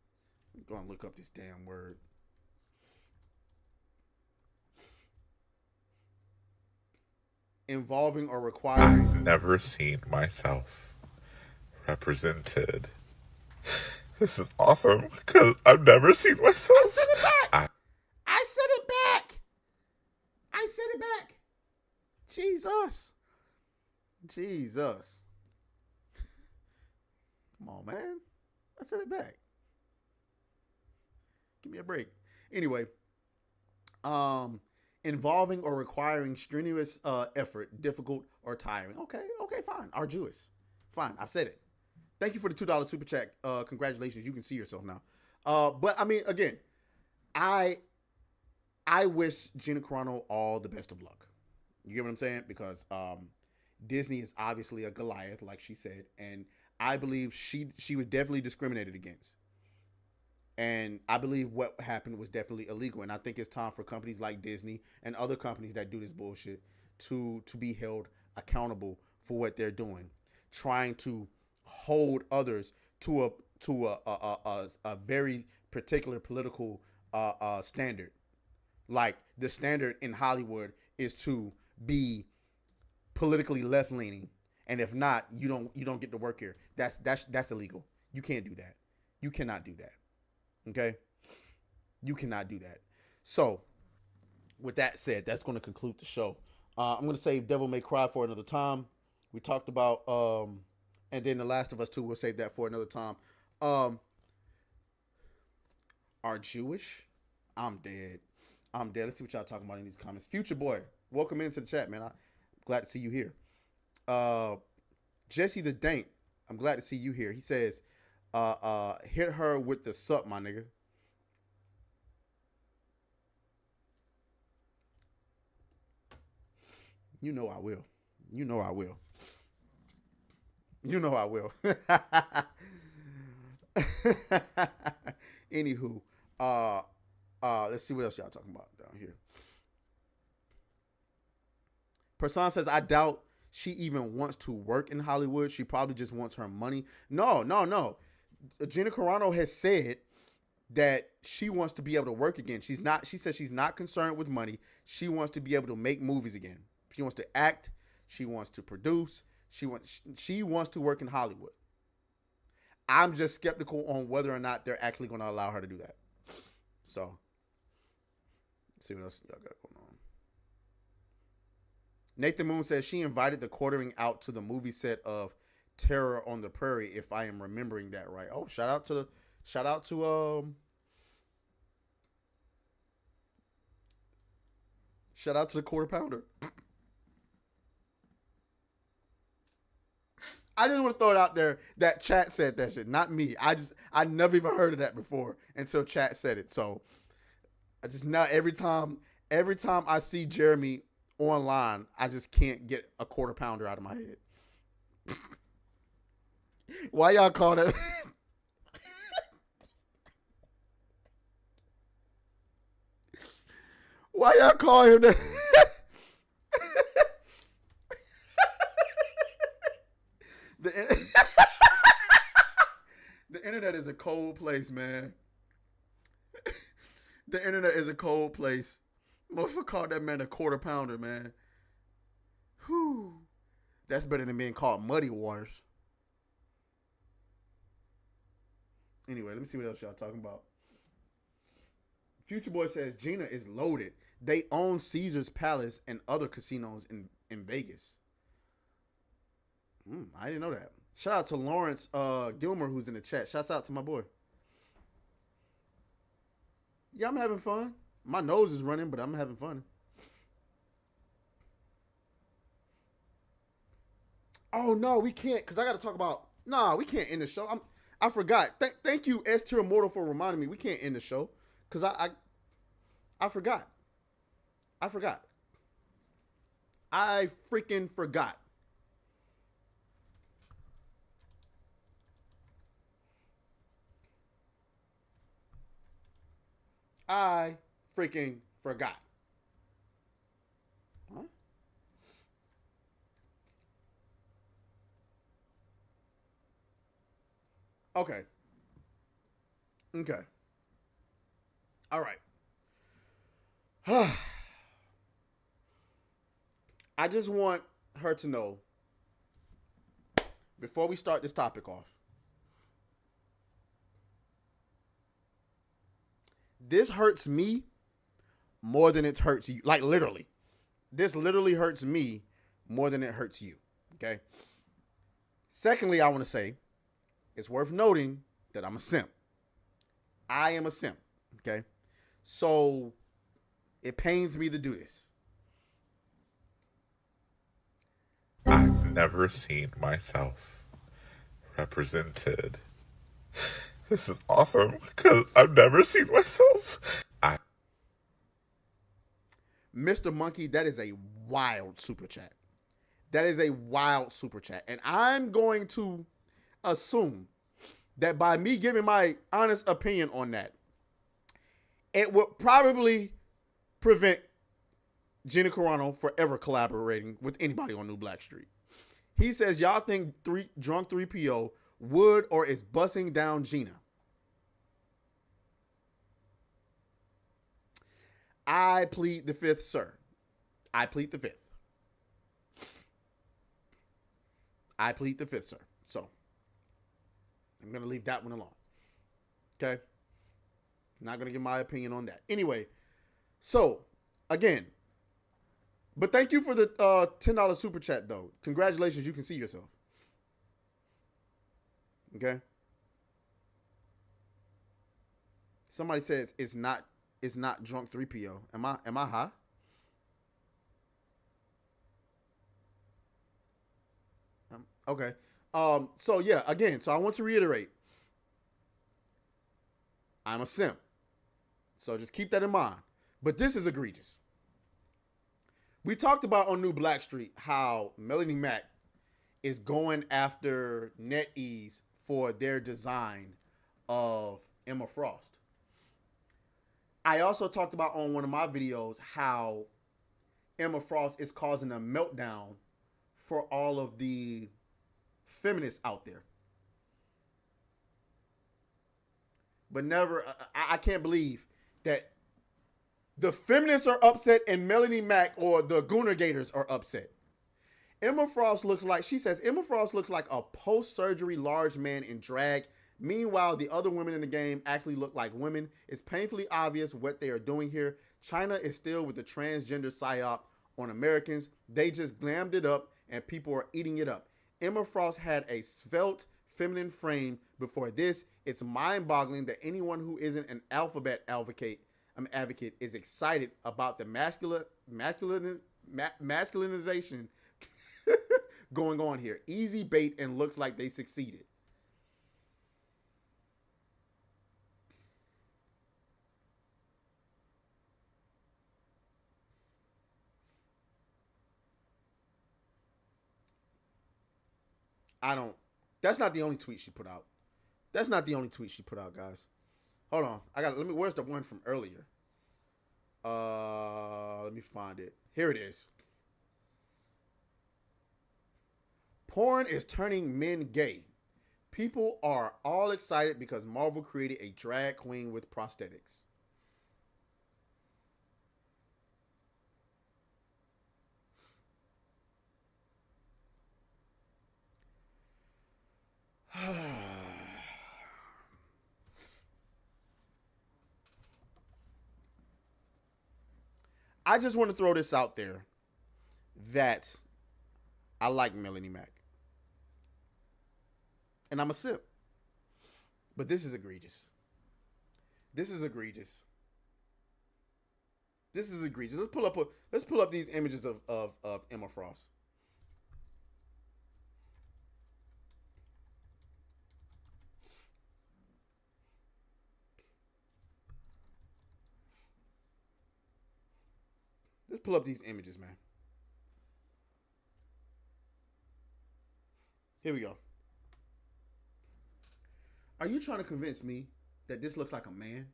I'm going to look up this damn word. Involving or requiring. I've never seen myself represented. This is awesome because I've never seen myself. I said it back. I said it back. Jesus. Come on, man. I said it back. Give me a break. Anyway, involving or requiring strenuous effort, difficult or tiring. Okay, fine. Arduous. Fine, I've said it. Thank you for the $2 super chat. Congratulations. You can see yourself now. But I mean, again, I wish Gina Carano all the best of luck. You get what I'm saying? Because Disney is obviously a Goliath, like she said, and I believe she was definitely discriminated against. And I believe what happened was definitely illegal. And I think it's time for companies like Disney and other companies that do this bullshit to be held accountable for what they're doing, trying to hold others to a very particular political standard. Like the standard in Hollywood is to be politically left leaning, and if not, you don't get to work here. That's illegal. You can't do that. You cannot do that. Okay? You cannot do that. So, with that said, that's going to conclude the show. I'm going to save Devil May Cry for another time. We talked about, and then The Last of Us 2, we'll save that for another time. Are Jewish? I'm dead. Let's see what y'all talking about in these comments. Future Boy, welcome into the chat, man. I'm glad to see you here. Jesse the Dank, I'm glad to see you here. He says, hit her with the sup, my nigga. You know I will. You know I will. You know I will. Anywho, let's see what else y'all talking about down here. Person says, I doubt she even wants to work in Hollywood. She probably just wants her money. No. Gina Carano has said that she wants to be able to work again. She says she's not concerned with money. She wants to be able to make movies again. She wants to act. She wants to produce. She wants to work in Hollywood. I'm just skeptical on whether or not they're actually going to allow her to do that. So, let's see what else y'all got going on. Nathan Moon says she invited the quartering out to the movie set of Terror on the Prairie, if I am remembering that right. Oh, shout out to the Quarter Pounder. I just want to throw it out there that Chat said that shit, not me. I never even heard of that before until Chat said it. So I just now every time I see Jeremy online, I just can't get a Quarter Pounder out of my head. Why y'all call that? Why y'all call him that? The internet is a cold place, man. The internet is a cold place. Motherfucker called that man a Quarter Pounder, man. Whew. That's better than being called Muddy Waters. Anyway, let me see what else y'all talking about. Future Boy says Gina is loaded. They own Caesar's Palace and other casinos in Vegas. I didn't know that. Shout out to Lawrence Gilmer, who's in the chat. Shouts out to my boy. Yeah, I'm having fun. My nose is running, but I'm having fun. Oh, no, we can't, because I got to talk about... Nah, we can't end the show. I forgot. Thank you, S Tier Immortal, for reminding me. We can't end the show, because I forgot. I freaking forgot. I freaking forgot. Huh? Okay. All right. I just want her to know, before we start this topic off, this hurts me more than it hurts you. Like, literally. This literally hurts me more than it hurts you. Okay? Secondly, I want to say, it's worth noting that I'm a simp. I am a simp. Okay? So, it pains me to do this. I've never seen myself represented. This is awesome, because I've never seen myself. Mr. Monkey, that is a wild super chat. That is a wild super chat. And I'm going to assume that by me giving my honest opinion on that, it would probably prevent Gina Carano forever collaborating with anybody on New Black Street. He says, y'all think Drunk 3PO would or is bussing down Gina? I plead the fifth, sir. I plead the fifth. I plead the fifth, sir. So, I'm going to leave that one alone. Okay? Not going to give my opinion on that. Anyway, so, again, but thank you for the $10 super chat, though. Congratulations, you can see yourself. Okay? Somebody says it's not Drunk 3PO. Am I high? Okay. So yeah, again, so I want to reiterate. I'm a simp. So just keep that in mind. But this is egregious. We talked about on New Blackstreet how Melanie Mac is going after NetEase for their design of Emma Frost. I also talked about on one of my videos how Emma Frost is causing a meltdown for all of the feminists out there. But never, I can't believe that the feminists are upset and Melanie Mac or the Gooner Gators are upset. Emma Frost looks like, she says, Emma Frost looks like a post-surgery large man in drag. Meanwhile, the other women in the game actually look like women. It's painfully obvious what they are doing here. China is still with the transgender psyop on Americans. They just glammed it up and people are eating it up. Emma Frost had a svelte feminine frame before this. It's mind-boggling that anyone who isn't an alphabet advocate is excited about the masculinization going on here. Easy bait and looks like they succeeded. That's not the only tweet she put out. That's not the only tweet she put out, guys. Hold on. Where's the one from earlier? Let me find it. Here it is. Porn is turning men gay. People are all excited because Marvel created a drag queen with prosthetics. I just want to throw this out there that I like Melanie Mac. And I'm a simp. But this is egregious. This is egregious. This is egregious. Let's pull up these images of Emma Frost. Let's pull up these images, man. Here we go. Are you trying to convince me that this looks like a man?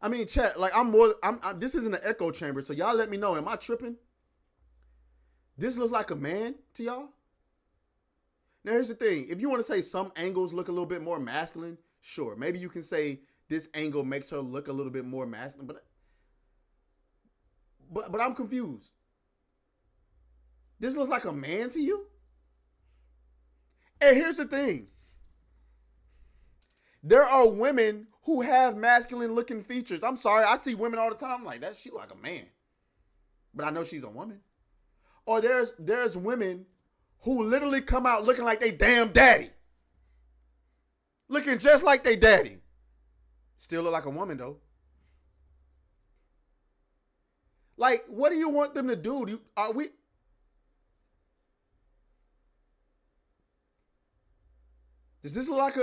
I mean, chat, like this isn't an echo chamber, so y'all let me know. Am I tripping? This looks like a man to y'all? Now, here's the thing. If you want to say some angles look a little bit more masculine, sure. Maybe you can say this angle makes her look a little bit more masculine, but I'm confused. This looks like a man to you? And here's the thing. There are women who have masculine looking features. I'm sorry, I see women all the time like that. She like a man, but I know she's a woman. Or there's women who literally come out looking like they damn daddy, looking just like they daddy. Still look like a woman though. Like, what do you want them to do? Does this look like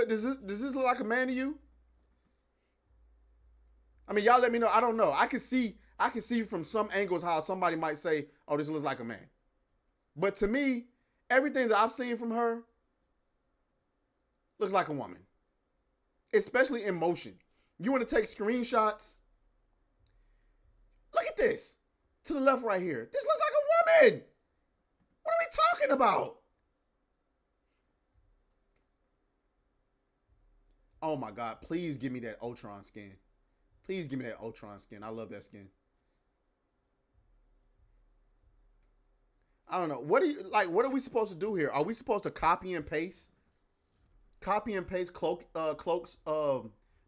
a man to you? I mean, y'all let me know. I don't know. I can see from some angles how somebody might say, "Oh, this looks like a man." But to me, everything that I've seen from her looks like a woman. Especially in motion. You want to take screenshots? Look at this. To the left right here. This looks like a woman. What are we talking about? Oh my God. Please give me that Ultron skin. Please give me that Ultron skin. I love that skin. I don't know. What are we supposed to do here? Are we supposed to copy and paste? Copy and paste cloaks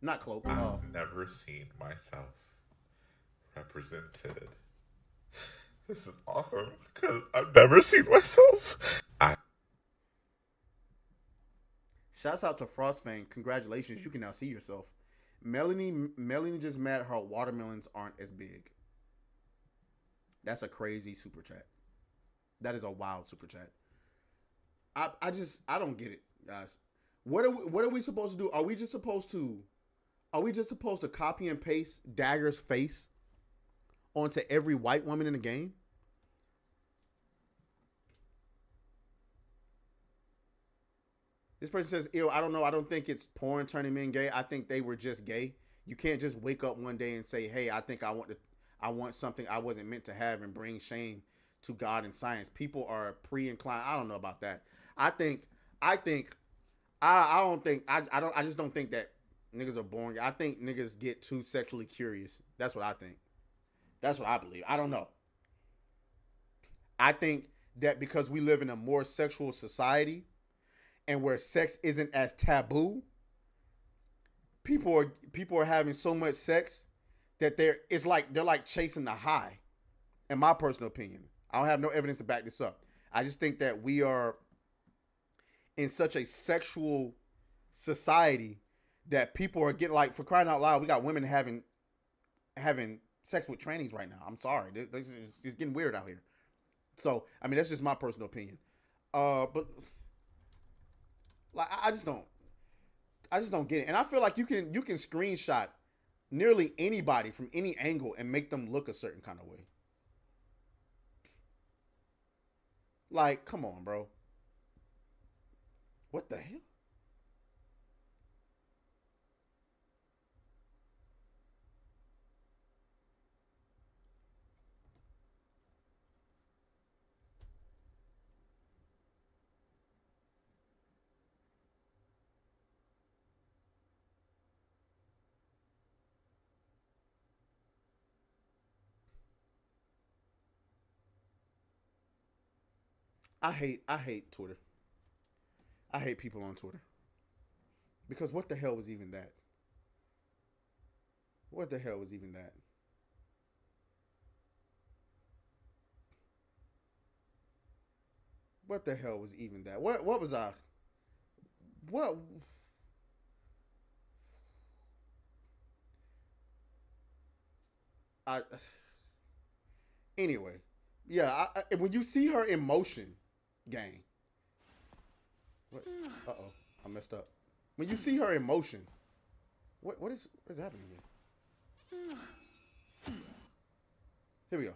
not cloak. I've never seen myself represented. This is awesome because I've never seen myself. Shouts out to Frostfang. Congratulations, you can now see yourself. Melanie just mad her watermelons aren't as big. That's a crazy super chat. That is a wild super chat. I don't get it, guys. What are we supposed to do? Are we just supposed to Are we just supposed to copy and paste Dagger's face onto every white woman in the game? This person says, ew, I don't know. I don't think it's porn turning men gay. I think they were just gay. You can't just wake up one day and say, hey, I think I want something I wasn't meant to have and bring shame to God and science. People are pre-inclined. I don't know about that. I just don't think that niggas are born. I think niggas get too sexually curious. That's what I think. That's what I believe. I don't know. I think that because we live in a more sexual society and where sex isn't as taboo, people are having so much sex that they're like chasing the high. In my personal opinion, I don't have no evidence to back this up. I just think that we are in such a sexual society that people are getting, like, for crying out loud, we got women having sex with trannies right now. I'm sorry, this is it's getting weird out here. So I mean, that's just my personal opinion. But like, I just don't get it. And I feel like you can screenshot nearly anybody from any angle and make them look a certain kind of way. Like, come on, bro. What the hell? I hate Twitter. I hate people on Twitter. Because what the hell was even that? What the hell was even that? What the hell was even that? What was I? What? I anyway. Yeah, when you see her in motion, gang. What? Uh-oh. I messed up. When you see her in motion, what is happening here? Here we go.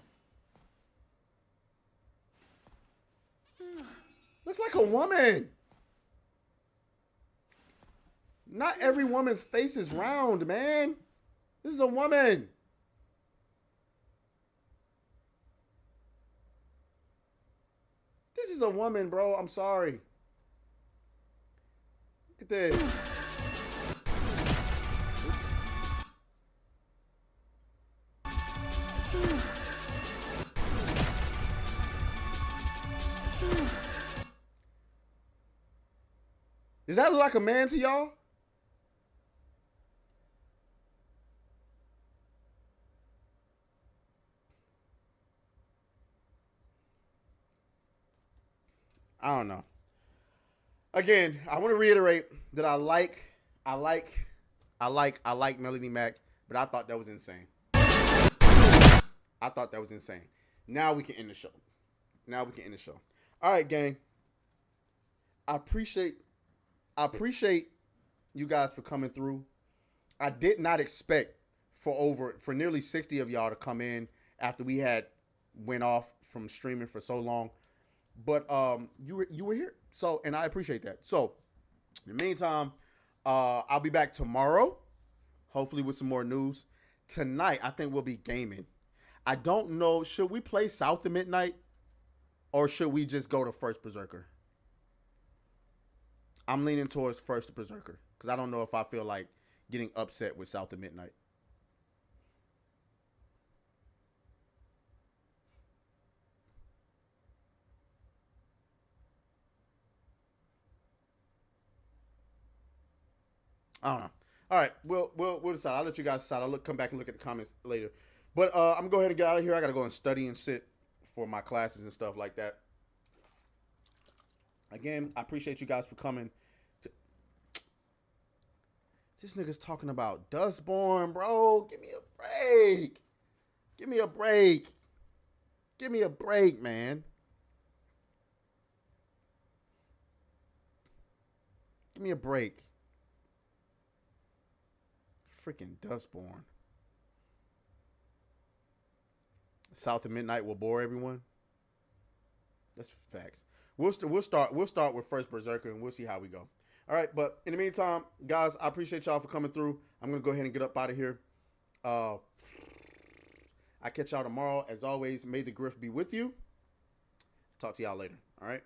Looks like a woman. Not every woman's face is round, man. This is a woman. This is a woman, bro. I'm sorry. Look at this. Does that look like a man to y'all? I don't know. Again, I want to reiterate that I like Melanie Mac, but I thought that was insane. Now we can end the show. All right, gang. I appreciate you guys for coming through. I did not expect for nearly 60 of y'all to come in after we had went off from streaming for so long. But you were here. So, and I appreciate that. So, in the meantime, I'll be back tomorrow, hopefully with some more news. Tonight, I think we'll be gaming. I don't know, should we play South of Midnight or should we just go to First Berserker? I'm leaning towards First Berserker because I don't know if I feel like getting upset with South of Midnight. I don't know. All right, we'll decide. I'll let you guys decide. I'll come back and look at the comments later. But I'm gonna go ahead and get out of here. I gotta go and study and sit for my classes and stuff like that. Again, I appreciate you guys for coming. This nigga's talking about Dustborn, bro. Give me a break. Give me a break. Give me a break, man. Give me a break. Freaking Dustborn. South of Midnight will bore everyone. That's facts. We'll start with first Berserker, and we'll see how we go. All right, but in the meantime, guys, I appreciate y'all for coming through. I'm gonna go ahead and get up out of here. I catch y'all tomorrow. As always, may the grift be with you. Talk to y'all later. All right.